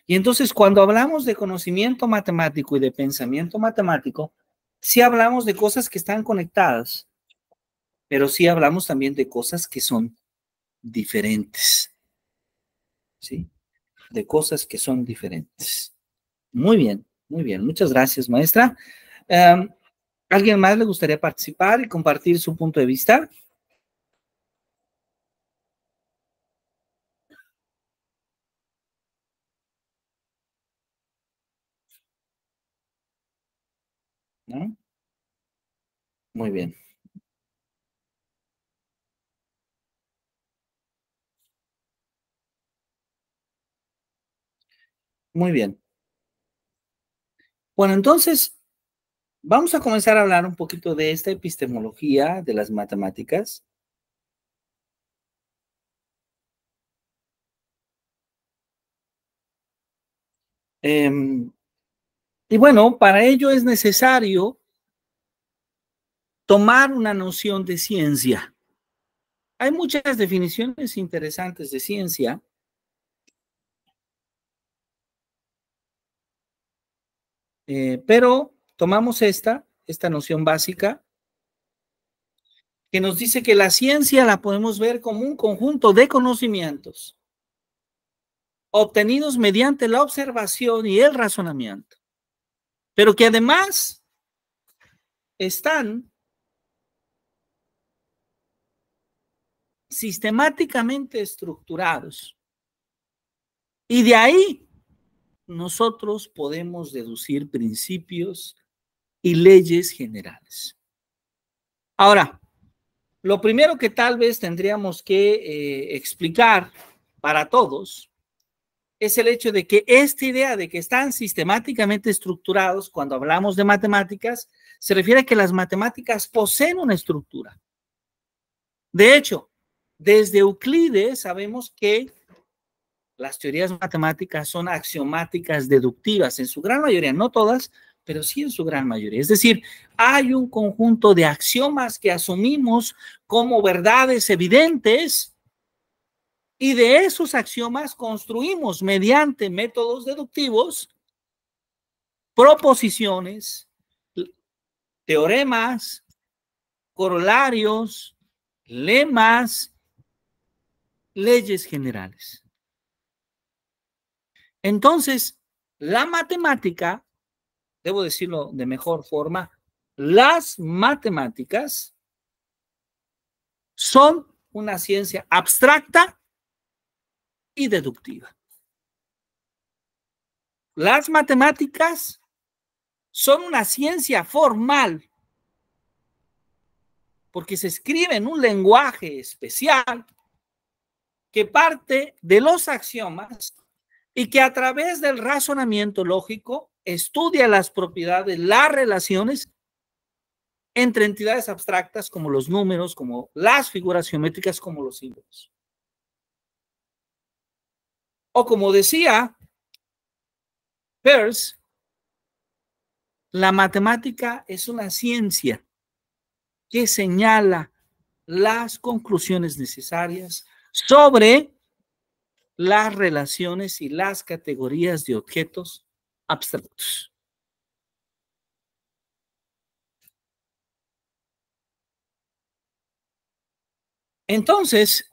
Y entonces, cuando hablamos de conocimiento matemático y de pensamiento matemático, sí hablamos de cosas que están conectadas, pero sí hablamos también de cosas que son diferentes. ¿Sí? De cosas que son diferentes. Muy bien, muy bien. Muchas gracias, maestra. ¿Alguien más le gustaría participar y compartir su punto de vista? ¿No? Muy bien. Muy bien. Bueno, entonces, vamos a comenzar a hablar un poquito de esta epistemología de las matemáticas. Y bueno, para ello es necesario tomar una noción de ciencia. Hay muchas definiciones interesantes de ciencia. Pero tomamos esta noción básica que nos dice que la ciencia la podemos ver como un conjunto de conocimientos obtenidos mediante la observación y el razonamiento, pero que además están sistemáticamente estructurados. Y de ahí nosotros podemos deducir principios y leyes generales. Ahora, lo primero que tal vez tendríamos que explicar para todos es el hecho de que esta idea de que están sistemáticamente estructurados, cuando hablamos de matemáticas, se refiere a que las matemáticas poseen una estructura. De hecho, desde Euclides sabemos que las teorías matemáticas son axiomáticas deductivas, en su gran mayoría, no todas, pero sí en su gran mayoría. Es decir, hay un conjunto de axiomas que asumimos como verdades evidentes y de esos axiomas construimos mediante métodos deductivos proposiciones, teoremas, corolarios, lemas, leyes generales. Entonces, la matemática, debo decirlo de mejor forma, las matemáticas son una ciencia abstracta y deductiva. Las matemáticas son una ciencia formal porque se escribe en un lenguaje especial que parte de los axiomas y que a través del razonamiento lógico estudia las propiedades, las relaciones entre entidades abstractas como los números, como las figuras geométricas, como los símbolos. O como decía Peirce, la matemática es una ciencia que señala las conclusiones necesarias sobre las relaciones y las categorías de objetos abstractos. Entonces,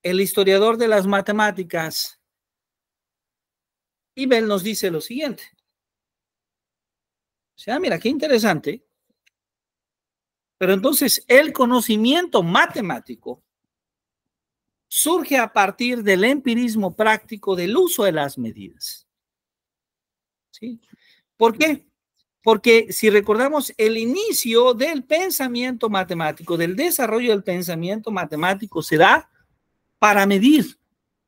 el historiador de las matemáticas, Ibel, nos dice lo siguiente. O sea, mira, qué interesante. Pero entonces, el conocimiento matemático surge a partir del empirismo práctico del uso de las medidas. ¿Sí? ¿Por qué? Porque si recordamos el inicio del pensamiento matemático, del desarrollo del pensamiento matemático, se da para medir,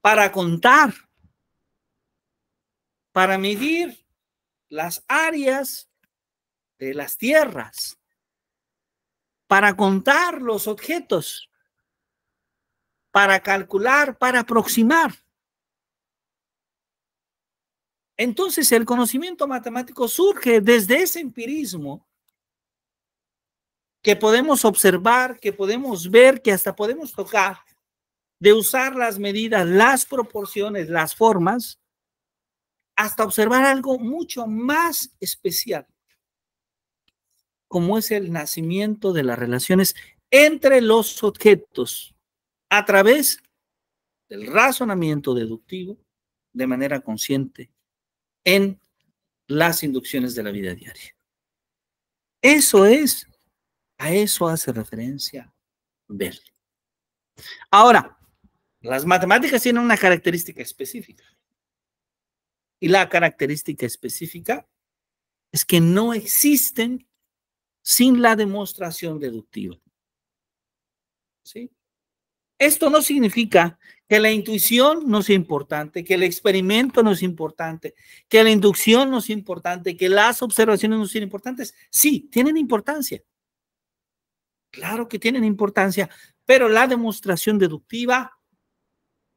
para contar, para medir las áreas de las tierras, para contar los objetos, para calcular, para aproximar. Entonces, el conocimiento matemático surge desde ese empirismo que podemos observar, que podemos ver, que hasta podemos tocar, de usar las medidas, las proporciones, las formas, hasta observar algo mucho más especial, como es el nacimiento de las relaciones entre los objetos a través del razonamiento deductivo de manera consciente en las inducciones de la vida diaria. Eso es, a eso hace referencia Bell. Ahora, las matemáticas tienen una característica específica. Y la característica específica es que no existen sin la demostración deductiva. ¿Sí? Esto no significa que la intuición no sea importante, que el experimento no es importante, que la inducción no es importante, que las observaciones no sean importantes. Sí, tienen importancia. Claro que tienen importancia, pero la demostración deductiva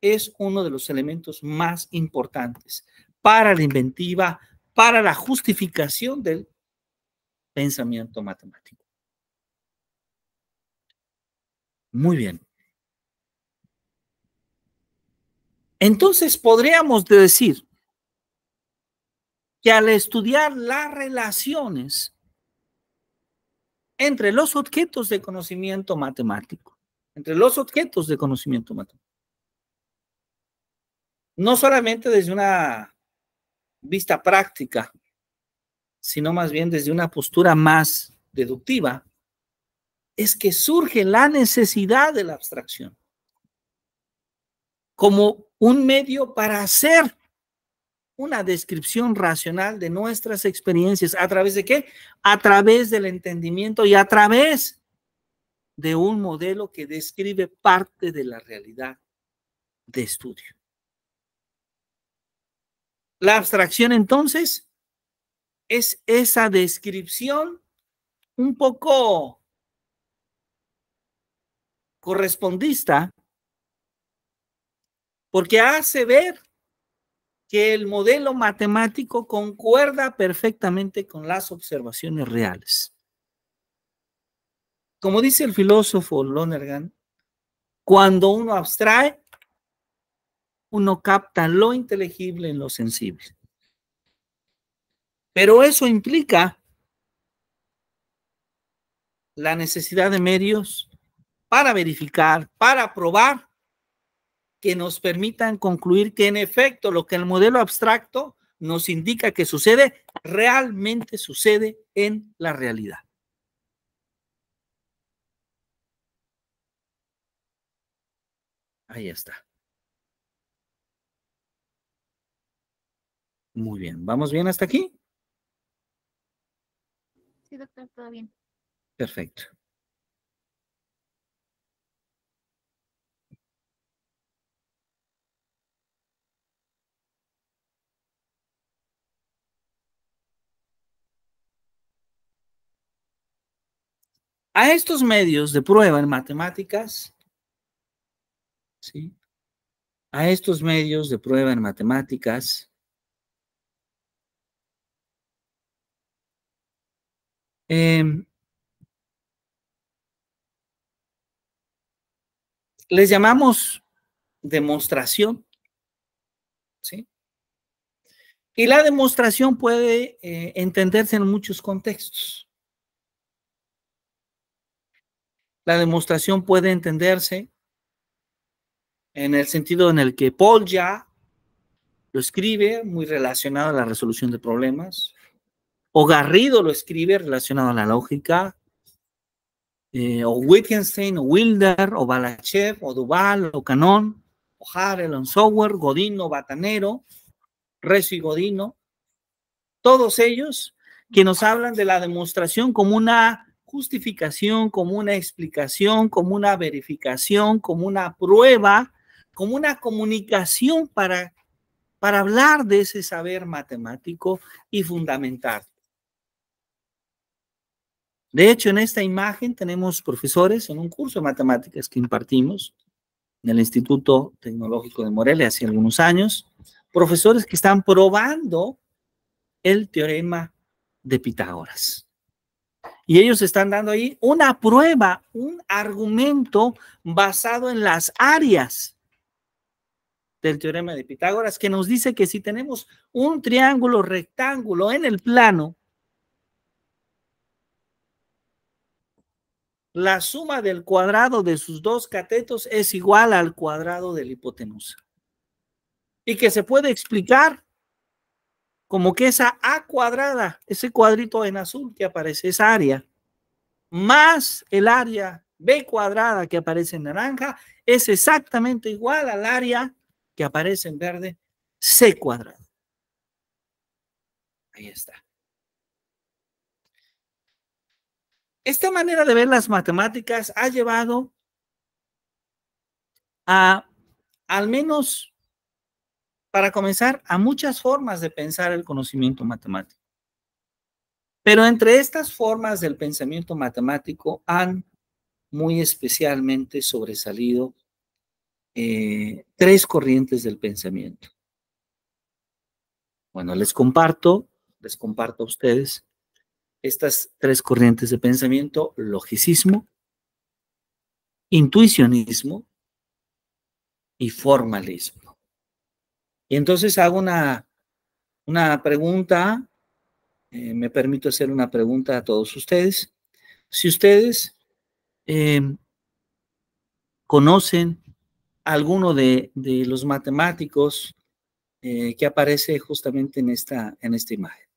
es uno de los elementos más importantes para la inventiva, para la justificación del pensamiento matemático. Muy bien. Entonces podríamos decir que al estudiar las relaciones entre los objetos de conocimiento matemático, no solamente desde una vista práctica, sino más bien desde una postura más deductiva, es que surge la necesidad de la abstracción como un medio para hacer una descripción racional de nuestras experiencias. ¿A través de qué? A través del entendimiento y a través de un modelo que describe parte de la realidad de estudio. La abstracción, entonces, es esa descripción un poco correspondista, porque hace ver que el modelo matemático concuerda perfectamente con las observaciones reales. Como dice el filósofo Lonergan, cuando uno abstrae, uno capta lo inteligible en lo sensible. Pero eso implica la necesidad de medios para verificar, para probar, que nos permitan concluir que en efecto lo que el modelo abstracto nos indica que sucede, realmente sucede en la realidad. Ahí está. Muy bien. ¿Vamos bien hasta aquí? Sí, doctor, todo bien. Perfecto. A estos medios de prueba en matemáticas, ¿sí? A estos medios de prueba en matemáticas, les llamamos demostración, ¿sí? Y la demostración puede entenderse en muchos contextos. La demostración puede entenderse en el sentido en el que Paul ya lo escribe, muy relacionado a la resolución de problemas, o Garrido lo escribe relacionado a la lógica, o Wittgenstein, o Wilder, o Balachev, o Duval, o Canón, o Harel, o Sauer, Godino, Batanero, Recio y Godino, todos ellos que nos hablan de la demostración como una justificación, como una explicación, como una verificación, como una prueba, como una comunicación para hablar de ese saber matemático y fundamental. De hecho, en esta imagen tenemos profesores en un curso de matemáticas que impartimos en el Instituto Tecnológico de Morelia hace algunos años, profesores que están probando el teorema de Pitágoras. Y ellos están dando ahí una prueba, un argumento basado en las áreas del teorema de Pitágoras, que nos dice que si tenemos un triángulo rectángulo en el plano, la suma del cuadrado de sus dos catetos es igual al cuadrado de la hipotenusa. Y que se puede explicar como que esa A cuadrada, ese cuadrito en azul que aparece, esa área, más el área B cuadrada que aparece en naranja, es exactamente igual al área que aparece en verde, C cuadrado. Ahí está. Esta manera de ver las matemáticas ha llevado a, al menos para comenzar, a muchas formas de pensar el conocimiento matemático. Pero entre estas formas del pensamiento matemático han muy especialmente sobresalido tres corrientes del pensamiento. Bueno, les comparto a ustedes estas tres corrientes de pensamiento: logicismo, intuicionismo y formalismo. Y entonces hago una pregunta, me permito hacer una pregunta a todos ustedes. Si ustedes conocen alguno de los matemáticos que aparece justamente en esta imagen.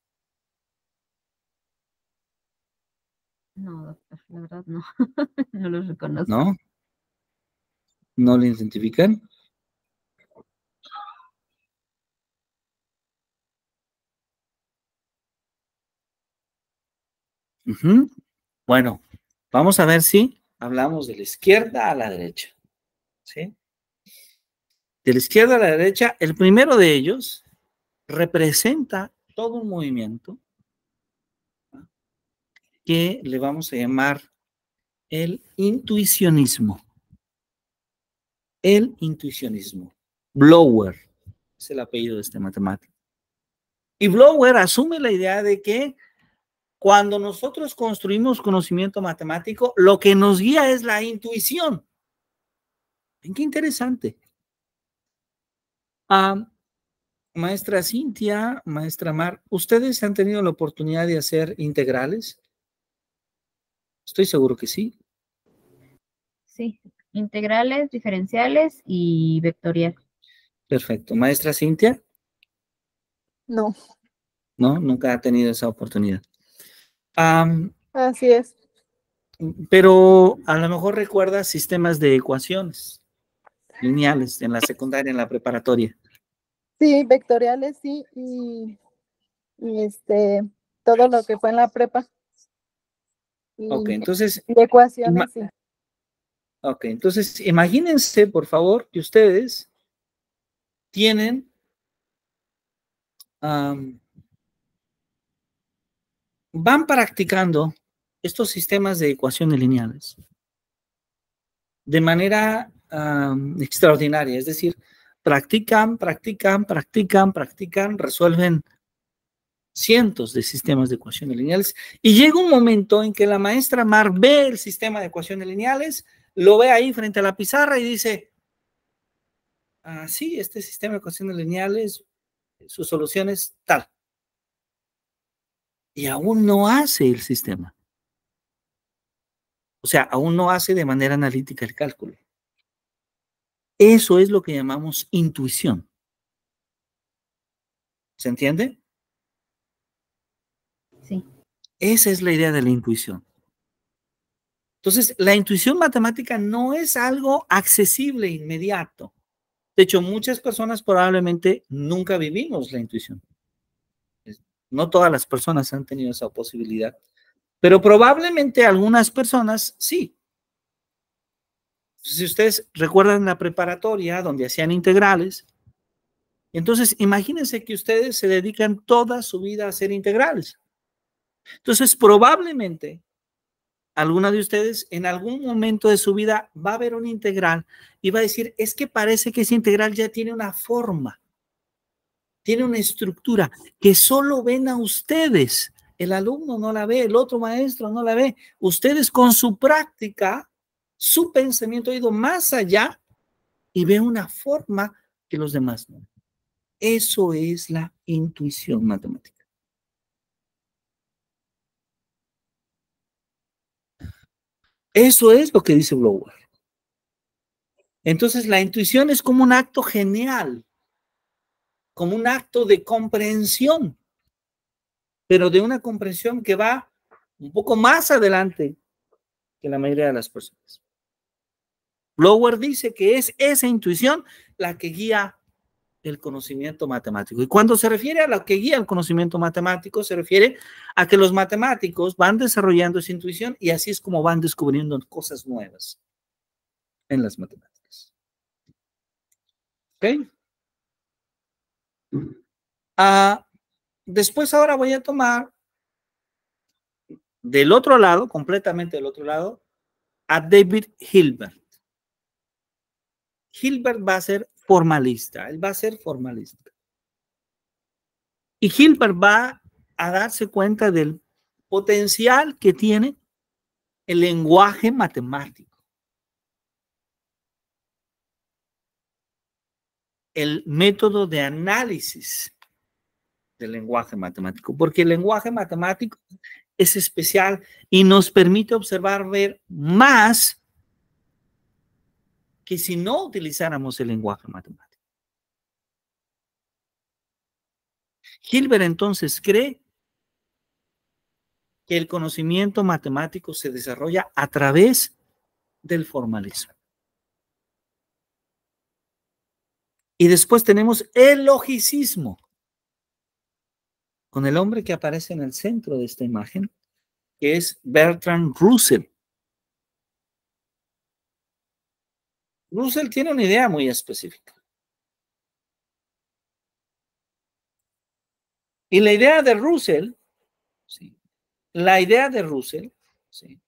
No, doctor, la verdad no. No los reconozco. ¿No? ¿No lo identifican? Bueno, vamos a ver si hablamos de la izquierda a la derecha. ¿Sí? De la izquierda a la derecha, el primero de ellos representa todo un movimiento que le vamos a llamar el intuicionismo. El intuicionismo. Blower es el apellido de este matemático. Y Blower asume la idea de que cuando nosotros construimos conocimiento matemático, lo que nos guía es la intuición. ¿Ven qué interesante? Maestra Cintia, maestra Mar, ¿ustedes han tenido la oportunidad de hacer integrales? Estoy seguro que sí. Sí, integrales, diferenciales y vectorial. Perfecto. Maestra Cintia. No, No, nunca ha tenido esa oportunidad. así es. Pero a lo mejor recuerda sistemas de ecuaciones. lineales en la secundaria, en la preparatoria. Sí, vectoriales, sí, y todo lo que fue en la prepa. Ok, entonces, Y ecuaciones, sí. ok, entonces imagínense, por favor, que ustedes tienen van practicando estos sistemas de ecuaciones lineales de manera extraordinaria, es decir, practican, resuelven cientos de sistemas de ecuaciones lineales y llega un momento en que la maestra Mar ve el sistema de ecuaciones lineales, lo ve ahí frente a la pizarra y dice, sí, este sistema de ecuaciones lineales, su solución es tal. Y aún no hace el sistema. O sea, aún no hace de manera analítica el cálculo. Eso es lo que llamamos intuición. ¿Se entiende? Sí. Esa es la idea de la intuición. Entonces, la intuición matemática no es algo accesible, inmediato. De hecho, muchas personas probablemente nunca vivimos la intuición. No todas las personas han tenido esa posibilidad, pero probablemente algunas personas sí. Si ustedes recuerdan la preparatoria donde hacían integrales, entonces imagínense que ustedes se dedican toda su vida a hacer integrales. Entonces, probablemente alguna de ustedes en algún momento de su vida va a ver un integral y va a decir, es que parece que ese integral ya tiene una forma, tiene una estructura que solo ven a ustedes. El alumno no la ve, el otro maestro no la ve. Ustedes con su práctica, su pensamiento ha ido más allá y ve una forma que los demás no. Eso es la intuición matemática. Eso es lo que dice Blower. Entonces, la intuición es como un acto genial, como un acto de comprensión, pero de una comprensión que va un poco más adelante que la mayoría de las personas. Blower dice que es esa intuición la que guía el conocimiento matemático. Y cuando se refiere a lo que guía el conocimiento matemático, se refiere a que los matemáticos van desarrollando esa intuición y así es como van descubriendo cosas nuevas en las matemáticas. ¿Ok? Después ahora voy a tomar del otro lado, completamente del otro lado, a David Hilbert. Hilbert va a ser formalista, él va a ser formalista. Y Hilbert va a darse cuenta del potencial que tiene el lenguaje matemático. El método de análisis del lenguaje matemático, porque el lenguaje matemático es especial y nos permite observar, ver más que si no utilizáramos el lenguaje matemático. Hilbert entonces cree que el conocimiento matemático se desarrolla a través del formalismo. Y después tenemos el logicismo, con el hombre que aparece en el centro de esta imagen, que es Bertrand Russell. Russell tiene una idea muy específica. Y la idea de Russell, ¿sí? La idea de Russell, ¿sí?,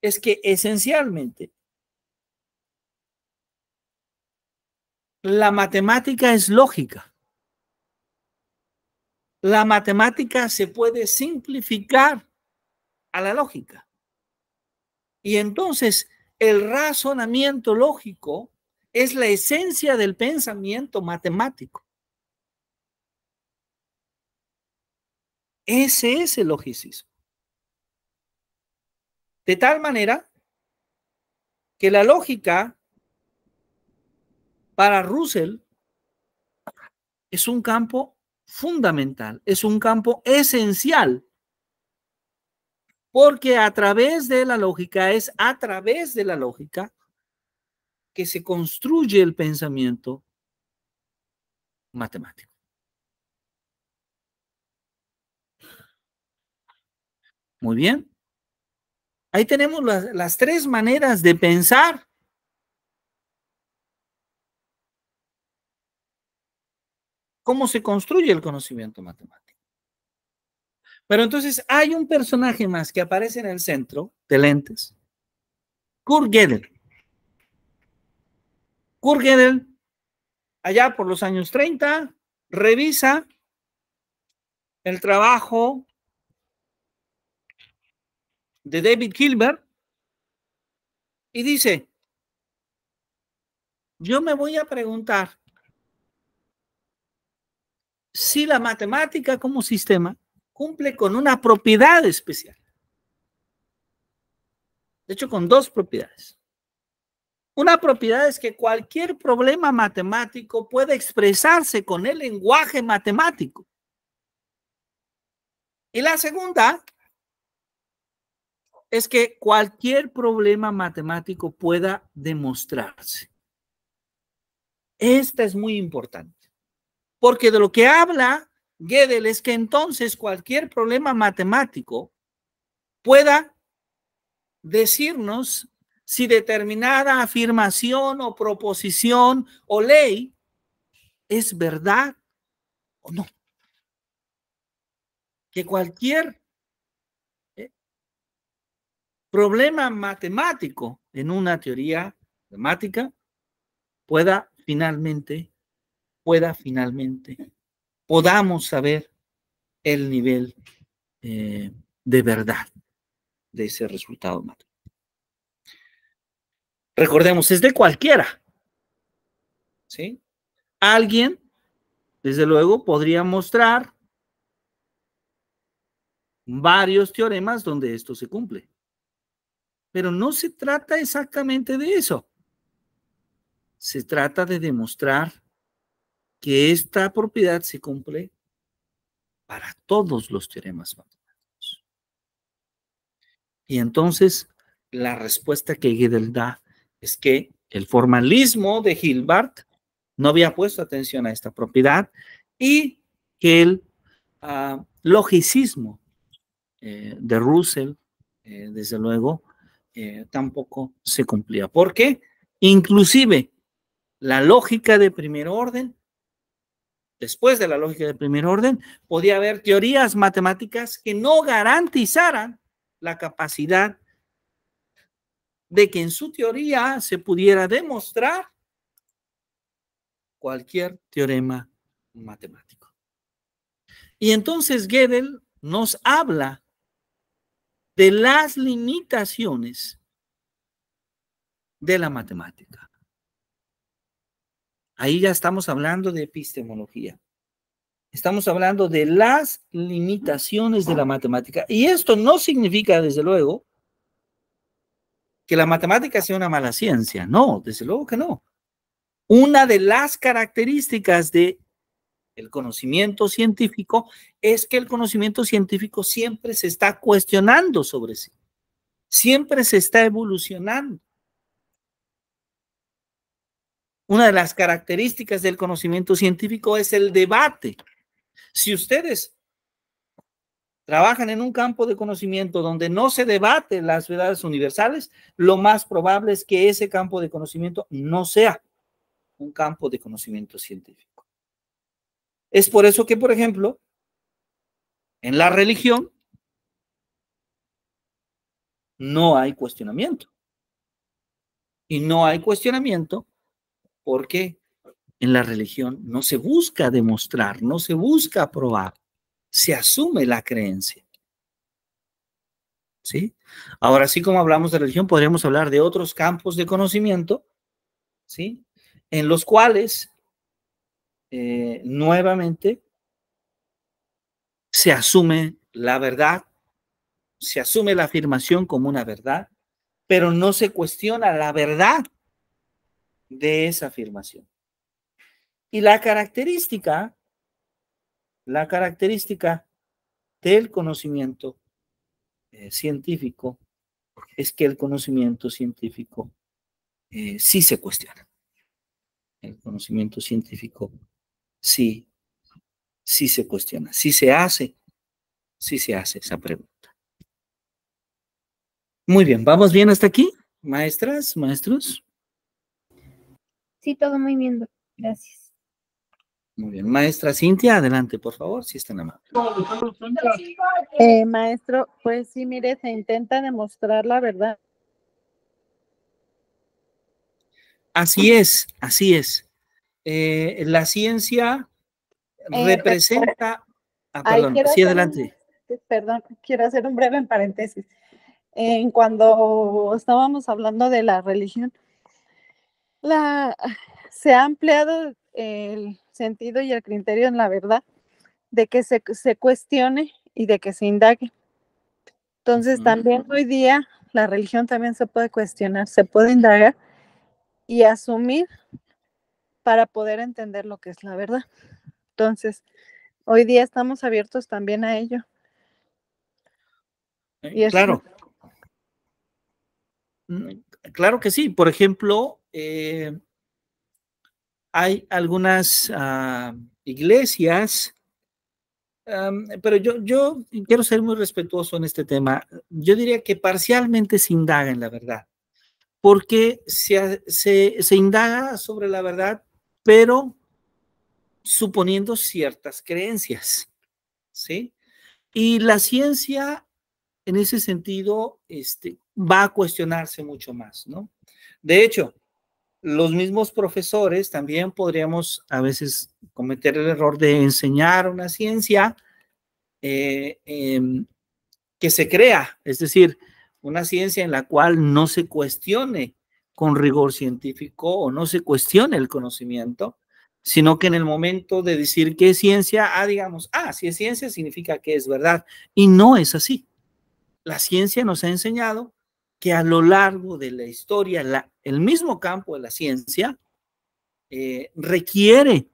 es que esencialmente la matemática es lógica. La matemática se puede simplificar a la lógica. Y entonces el razonamiento lógico es la esencia del pensamiento matemático. Ese es el logicismo. De tal manera que la lógica para Russell es un campo fundamental, es un campo esencial, porque a través de la lógica, es a través de la lógica que se construye el pensamiento matemático. Muy bien. Ahí tenemos las tres maneras de pensar. ¿Cómo se construye el conocimiento matemático? Pero entonces hay un personaje más que aparece en el centro de lentes. Kurt Gödel. Kurt Gödel, allá por los años 30, revisa el trabajo de David Hilbert y dice, yo me voy a preguntar si la matemática como sistema cumple con una propiedad especial. De hecho, con dos propiedades. Una propiedad es que cualquier problema matemático puede expresarse con el lenguaje matemático. Y la segunda es que cualquier problema matemático pueda demostrarse. Esta es muy importante, porque de lo que habla Gödel es que entonces cualquier problema matemático pueda decirnos si determinada afirmación o proposición o ley es verdad o no. Que cualquier problema matemático en una teoría matemática podamos saber el nivel de verdad de ese resultado matemático. Recordemos, es de cualquiera, ¿sí? Alguien, desde luego, podría mostrar varios teoremas donde esto se cumple. Pero no se trata exactamente de eso. Se trata de demostrar que esta propiedad se cumple para todos los teoremas matemáticos. Y entonces, la respuesta que Gödel da es que el formalismo de Hilbert no había puesto atención a esta propiedad y que el logicismo de Russell, desde luego, tampoco se cumplía. ¿Por qué? Inclusive la lógica de primer orden, después de la lógica de primer orden, podía haber teorías matemáticas que no garantizaran la capacidad de que en su teoría se pudiera demostrar cualquier teorema matemático. Y entonces Gödel nos habla de las limitaciones de la matemática. Ahí ya estamos hablando de epistemología. Estamos hablando de las limitaciones de la matemática. Y esto no significa, desde luego, que la matemática sea una mala ciencia. No, desde luego que no. Una de las características del conocimiento científico es que el conocimiento científico siempre se está cuestionando sobre sí. Siempre se está evolucionando. Una de las características del conocimiento científico es el debate. Si ustedes trabajan en un campo de conocimiento donde no se debaten las verdades universales, lo más probable es que ese campo de conocimiento no sea un campo de conocimiento científico. Es por eso que, por ejemplo, en la religión no hay cuestionamiento. Y no hay cuestionamiento porque en la religión no se busca demostrar, no se busca probar, se asume la creencia. ¿Sí? Ahora, así como hablamos de religión, podríamos hablar de otros campos de conocimiento, ¿sí? En los cuales, nuevamente, se asume la verdad, se asume la afirmación como una verdad, pero no se cuestiona la verdad de esa afirmación. Y la característica del conocimiento científico es que el conocimiento científico sí se cuestiona. El conocimiento científico sí se cuestiona, sí se hace esa pregunta. Muy bien, ¿vamos bien hasta aquí? Maestras, maestros. Sí, todo muy bien, gracias. Muy bien, maestra Cintia, adelante, por favor, si están amables. Maestro, pues sí, mire, se intenta demostrar la verdad. Así es, así es. La ciencia representa... Ay, perdón, sí, adelante. perdón, quiero hacer un breve paréntesis. Cuando estábamos hablando de la religión, se ha ampliado el sentido y el criterio en la verdad de que se cuestione y de que se indague. Entonces, también hoy día la religión también se puede cuestionar, se puede indagar y asumir para poder entender lo que es la verdad. Entonces, hoy día estamos abiertos también a ello. Y Claro. Claro que sí. Por ejemplo, hay algunas iglesias, pero yo quiero ser muy respetuoso en este tema. Yo diría que parcialmente se indaga en la verdad, porque se indaga sobre la verdad, pero suponiendo ciertas creencias, ¿sí? Y la ciencia, en ese sentido, va a cuestionarse mucho más, ¿no? De hecho, los mismos profesores también podríamos a veces cometer el error de enseñar una ciencia que se crea, es decir, una ciencia en la cual no se cuestione con rigor científico o no se cuestione el conocimiento, sino que en el momento de decir qué es ciencia, digamos, si es ciencia significa que es verdad. Y no es así. La ciencia nos ha enseñado que a lo largo de la historia, el mismo campo de la ciencia requiere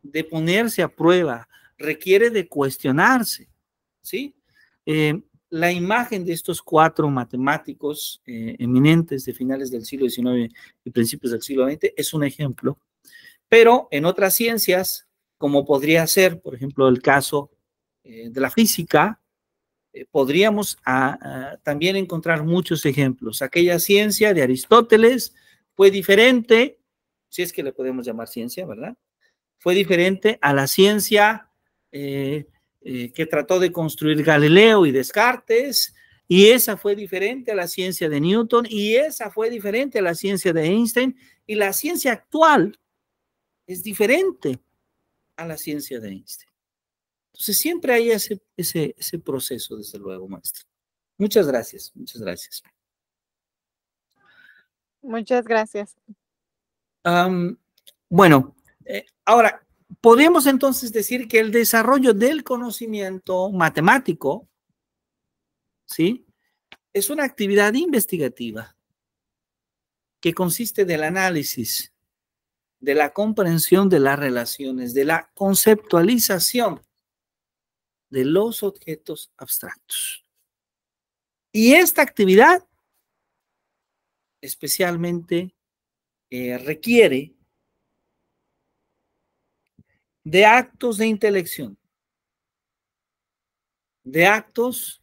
de ponerse a prueba, requiere de cuestionarse, ¿sí? La imagen de estos 4 matemáticos eminentes de finales del siglo XIX y principios del siglo XX es un ejemplo, pero en otras ciencias, como podría ser, por ejemplo, el caso de la física, podríamos también encontrar muchos ejemplos. Aquella ciencia de Aristóteles fue diferente, si es que le podemos llamar ciencia, ¿verdad? Fue diferente a la ciencia que trató de construir Galileo y Descartes, y esa fue diferente a la ciencia de Newton, y esa fue diferente a la ciencia de Einstein, y la ciencia actual es diferente a la ciencia de Einstein. Entonces siempre hay ese proceso, desde luego, maestro. Muchas gracias, muchas gracias. Muchas gracias. Bueno, ahora, podemos entonces decir que el desarrollo del conocimiento matemático, ¿sí? Es una actividad investigativa que consiste del análisis, de la comprensión de las relaciones, de la conceptualización de los objetos abstractos. Y esta actividad especialmente requiere de actos de intelección, de actos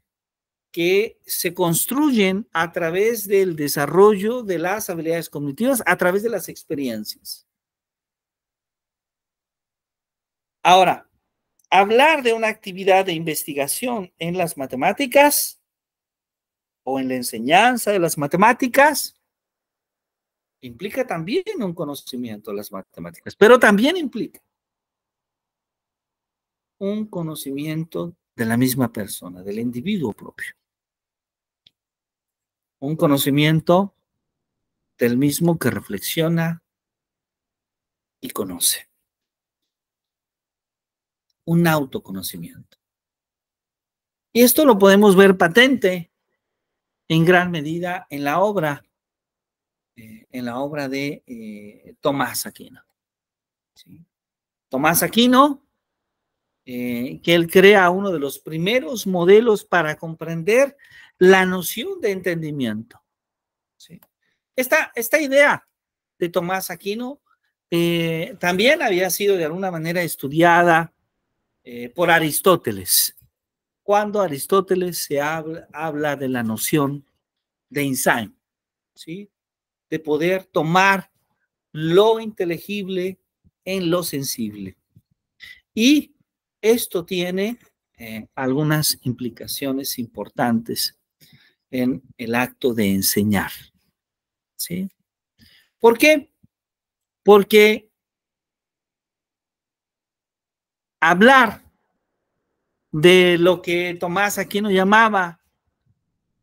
que se construyen a través del desarrollo de las habilidades cognitivas, a través de las experiencias. Ahora, hablar de una actividad de investigación en las matemáticas o en la enseñanza de las matemáticas implica también un conocimiento de las matemáticas, pero también implica un conocimiento de la misma persona, del individuo propio. Un conocimiento del mismo que reflexiona y conoce. Un autoconocimiento. Y esto lo podemos ver patente en gran medida en la obra de Tomás Aquino. ¿Sí? Tomás Aquino, que él crea uno de los primeros modelos para comprender la noción de entendimiento. ¿Sí? Esta idea de Tomás Aquino también había sido de alguna manera estudiada por Aristóteles. Cuando Aristóteles se habla de la noción de insight, ¿sí? De poder tomar lo inteligible en lo sensible. Y esto tiene algunas implicaciones importantes en el acto de enseñar, ¿sí? ¿Por qué? Porque hablar de lo que Tomás Aquino llamaba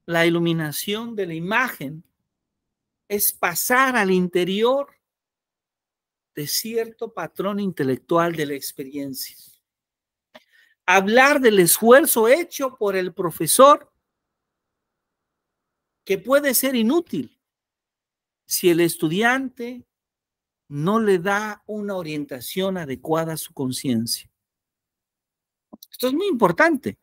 la iluminación de la imagen es pasar al interior de cierto patrón intelectual de la experiencia. Hablar del esfuerzo hecho por el profesor que puede ser inútil si el estudiante no le da una orientación adecuada a su conciencia. Esto es muy importante,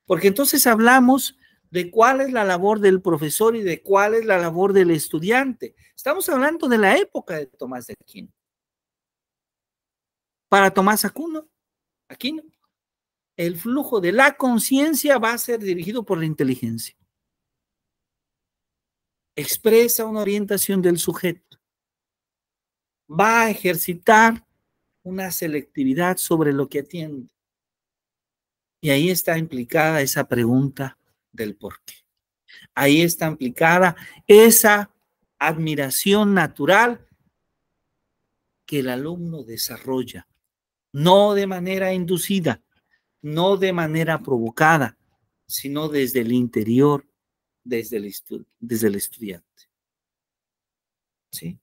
porque entonces hablamos de cuál es la labor del profesor y de cuál es la labor del estudiante. Estamos hablando de la época de Tomás de Aquino. Para Tomás Aquino, el flujo de la conciencia va a ser dirigido por la inteligencia. Expresa una orientación del sujeto. Va a ejercitar una selectividad sobre lo que atiende. Y ahí está implicada esa pregunta del por qué. Ahí está implicada esa admiración natural que el alumno desarrolla, no de manera inducida, no de manera provocada, sino desde el interior, desde el estudiante. ¿Sí?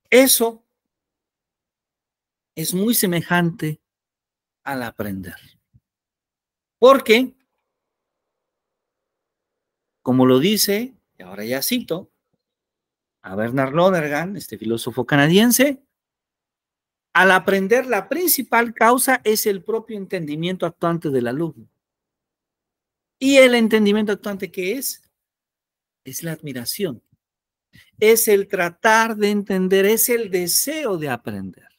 Eso es muy semejante al aprender. Porque, como lo dice, y ahora ya cito, a Bernard Lonergan, este filósofo canadiense, al aprender la principal causa es el propio entendimiento actuante del alumno. ¿Y el entendimiento actuante qué es? Es la admiración. Es el tratar de entender, es el deseo de aprender.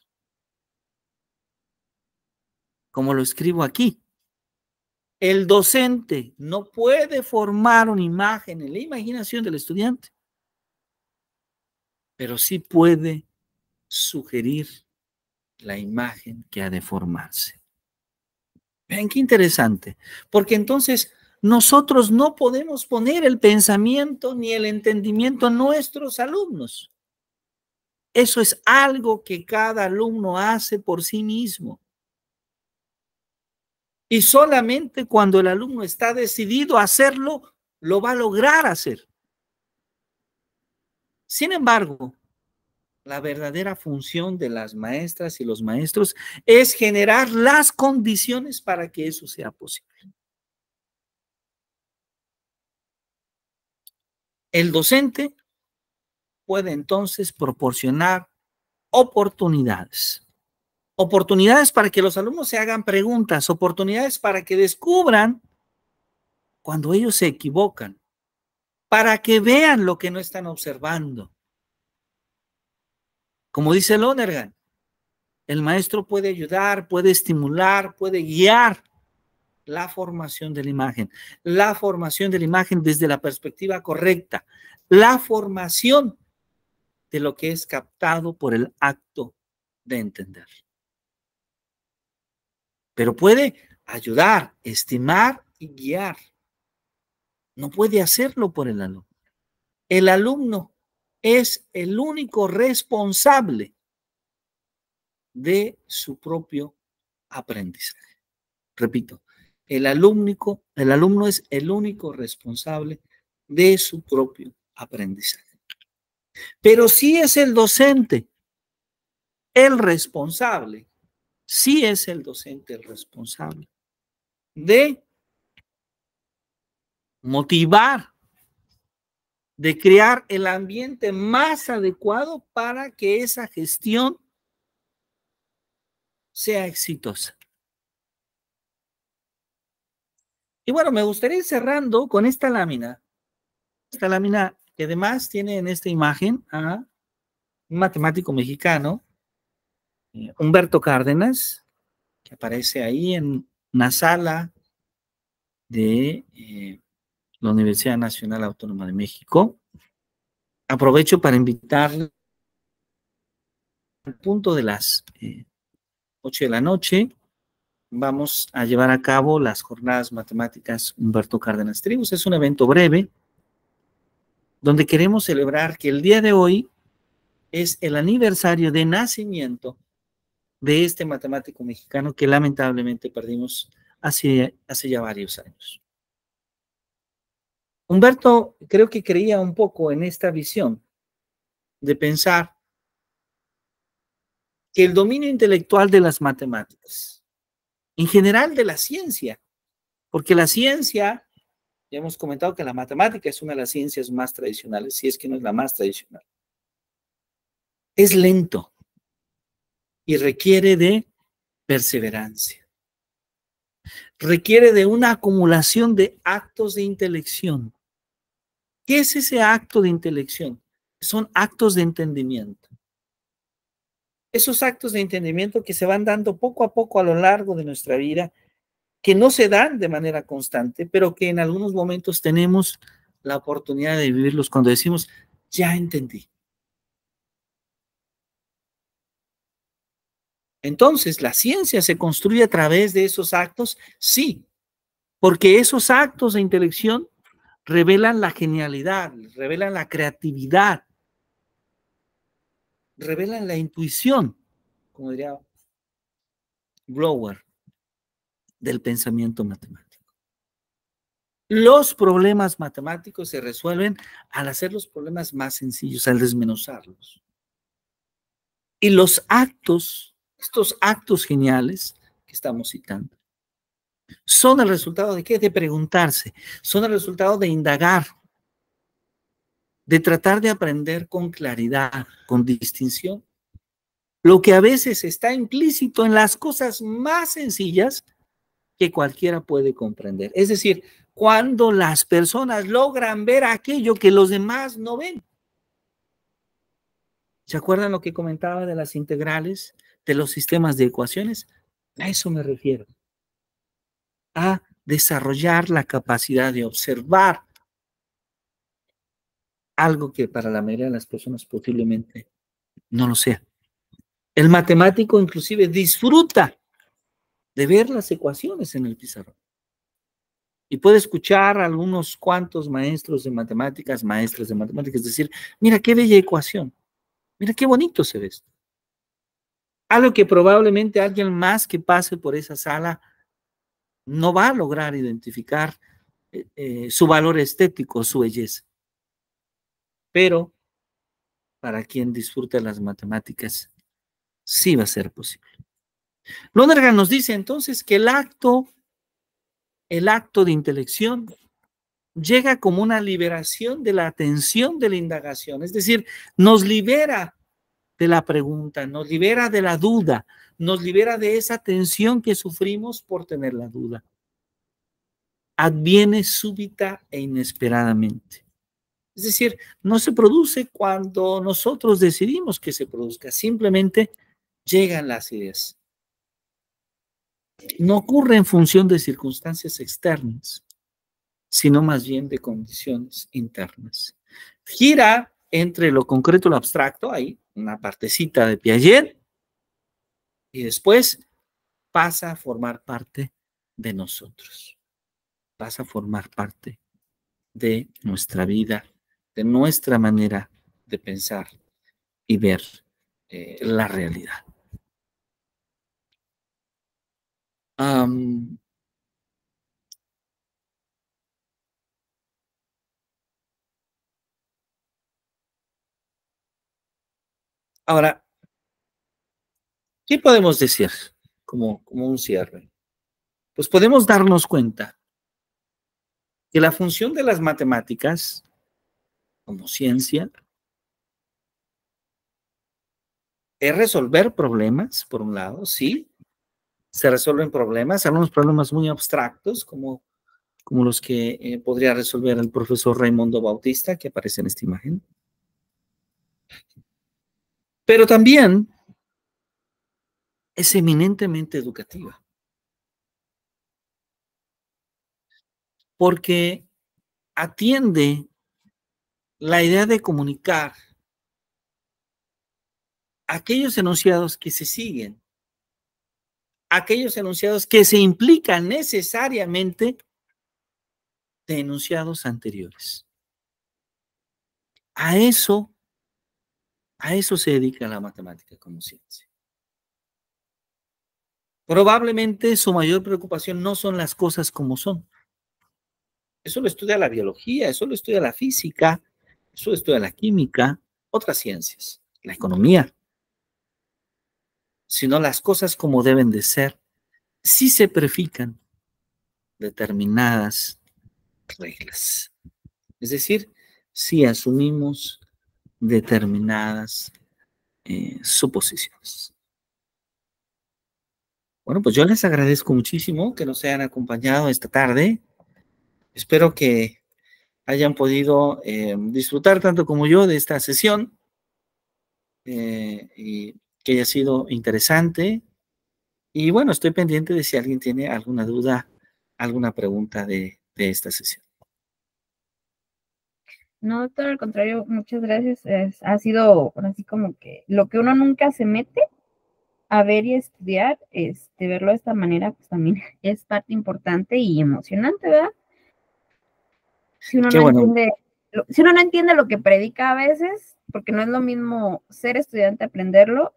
Como lo escribo aquí. El docente no puede formar una imagen en la imaginación del estudiante, pero sí puede sugerir la imagen que ha de formarse. Vean qué interesante, porque entonces nosotros no podemos poner el pensamiento ni el entendimiento en nuestros alumnos. Eso es algo que cada alumno hace por sí mismo. Y solamente cuando el alumno está decidido a hacerlo, lo va a lograr hacer. Sin embargo, la verdadera función de las maestras y los maestros es generar las condiciones para que eso sea posible. El docente puede entonces proporcionar oportunidades. Oportunidades para que los alumnos se hagan preguntas, oportunidades para que descubran cuando ellos se equivocan, para que vean lo que no están observando. Como dice Lonergan, el maestro puede ayudar, puede estimular, puede guiar la formación de la imagen desde la perspectiva correcta, la formación de lo que es captado por el acto de entender. Pero puede ayudar, estimar y guiar. No puede hacerlo por el alumno. El alumno es el único responsable de su propio aprendizaje. Repito, el alumno es el único responsable de su propio aprendizaje. Pero sí es el docente el responsable, sí es el docente el responsable de motivar, de crear el ambiente más adecuado para que esa gestión sea exitosa. Y bueno, me gustaría ir cerrando con esta lámina que además tiene en esta imagen a un matemático mexicano, Humberto Cárdenas, que aparece ahí en una sala de la Universidad Nacional Autónoma de México. Aprovecho para invitarle al punto de las 8 de la noche. Vamos a llevar a cabo las jornadas matemáticas Humberto Cárdenas Tribus. Es un evento breve donde queremos celebrar que el día de hoy es el aniversario de nacimiento de este matemático mexicano que lamentablemente perdimos hace ya varios años. Humberto creo que creía un poco en esta visión de pensar que el dominio intelectual de las matemáticas, en general de la ciencia, porque la ciencia, ya hemos comentado que la matemática es una de las ciencias más tradicionales, si es que no es la más tradicional, es lento y requiere de perseverancia. Requiere de una acumulación de actos de intelección. ¿Qué es ese acto de intelección? Son actos de entendimiento. Esos actos de entendimiento que se van dando poco a poco a lo largo de nuestra vida, que no se dan de manera constante, pero que en algunos momentos tenemos la oportunidad de vivirlos cuando decimos, ya entendí. Entonces, ¿la ciencia se construye a través de esos actos? Sí, porque esos actos de intelección revelan la genialidad, revelan la creatividad, revelan la intuición, como diría Blower, del pensamiento matemático. Los problemas matemáticos se resuelven al hacer los problemas más sencillos, al desmenuzarlos. Y los actos, estos actos geniales que estamos citando, son el resultado de ¿qué? De preguntarse, son el resultado de indagar, de tratar de aprender con claridad, con distinción, lo que a veces está implícito en las cosas más sencillas que cualquiera puede comprender. Es decir, cuando las personas logran ver aquello que los demás no ven. ¿Se acuerdan lo que comentaba de las integrales, de los sistemas de ecuaciones? A eso me refiero. A desarrollar la capacidad de observar algo que para la mayoría de las personas posiblemente no lo sea. El matemático inclusive disfruta de ver las ecuaciones en el pizarrón. Y puede escuchar a algunos cuantos maestros de matemáticas, maestras de matemáticas, decir, mira qué bella ecuación, mira qué bonito se ve esto. Algo que probablemente alguien más que pase por esa sala no va a lograr identificar su valor estético, su belleza. Pero para quien disfruta las matemáticas, sí va a ser posible. Lonergan nos dice entonces que el acto de intelección llega como una liberación de la atención de la indagación, es decir, nos libera de la pregunta, nos libera de la duda, nos libera de esa tensión que sufrimos por tener la duda. Adviene súbita e inesperadamente. Es decir, no se produce cuando nosotros decidimos que se produzca, simplemente llegan las ideas. No ocurre en función de circunstancias externas, sino más bien de condiciones internas. Gira entre lo concreto y lo abstracto, ahí, una partecita de Piaget, y después pasa a formar parte de nosotros, pasa a formar parte de nuestra vida, de nuestra manera de pensar y ver la realidad. Ahora, ¿qué podemos decir como un cierre? Pues podemos darnos cuenta que la función de las matemáticas como ciencia es resolver problemas, por un lado, sí, se resuelven problemas, algunos problemas muy abstractos, como como los que podría resolver el profesor Raimundo Bautista, que aparece en esta imagen. Pero también es eminentemente educativa, porque atiende la idea de comunicar aquellos enunciados que se siguen, aquellos enunciados que se implican necesariamente de enunciados anteriores. A eso se dedica la matemática como ciencia. Probablemente su mayor preocupación no son las cosas como son. Eso lo estudia la biología, eso lo estudia la física, eso lo estudia la química, otras ciencias, la economía. Sino las cosas como deben de ser, si se prefijan determinadas reglas. Es decir, si asumimos determinadas suposiciones. Bueno, pues yo les agradezco muchísimo que nos hayan acompañado esta tarde. Espero que hayan podido disfrutar tanto como yo de esta sesión y que haya sido interesante. Y bueno, estoy pendiente de si alguien tiene alguna duda, alguna pregunta de esta sesión. No, doctor, al contrario, muchas gracias. Ha sido así como que lo que uno nunca se mete a ver y estudiar, verlo de esta manera, pues también es parte importante y emocionante, ¿verdad? Si uno Qué no bueno. entiende, si uno no entiende lo que predica a veces, porque no es lo mismo ser estudiante, aprenderlo,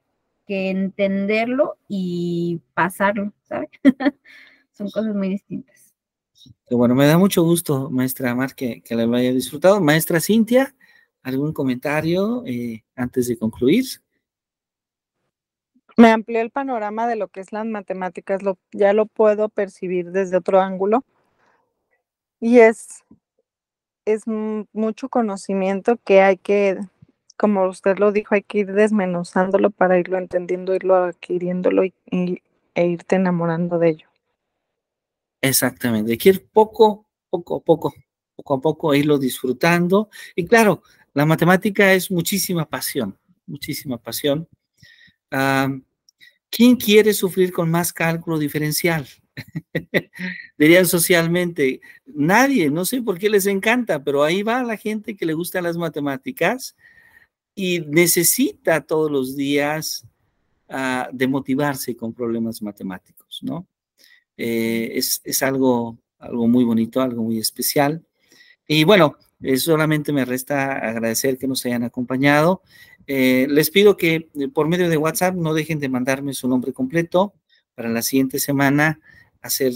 que entenderlo y pasarlo, ¿sabes? Son cosas muy distintas. Qué bueno, me da mucho gusto, maestra Mar, que lo haya disfrutado. Maestra Cintia, ¿algún comentario antes de concluir? Me amplió el panorama de lo que es las matemáticas, ya lo puedo percibir desde otro ángulo y es mucho conocimiento que hay que, como usted lo dijo, hay que ir desmenuzándolo para irlo entendiendo, irlo adquiriéndolo e irte enamorando de ello. Exactamente, hay que ir poco a poco, irlo disfrutando. Y claro, la matemática es muchísima pasión, muchísima pasión. ¿Quién quiere sufrir con más cálculo diferencial? Dirían socialmente, nadie, no sé por qué les encanta, pero ahí va la gente que le gustan las matemáticas y necesita todos los días de motivarse con problemas matemáticos, ¿no? Es algo muy bonito, algo muy especial. Y bueno, solamente me resta agradecer que nos hayan acompañado. Les pido que por medio de WhatsApp no dejen de mandarme su nombre completo para la siguiente semana hacer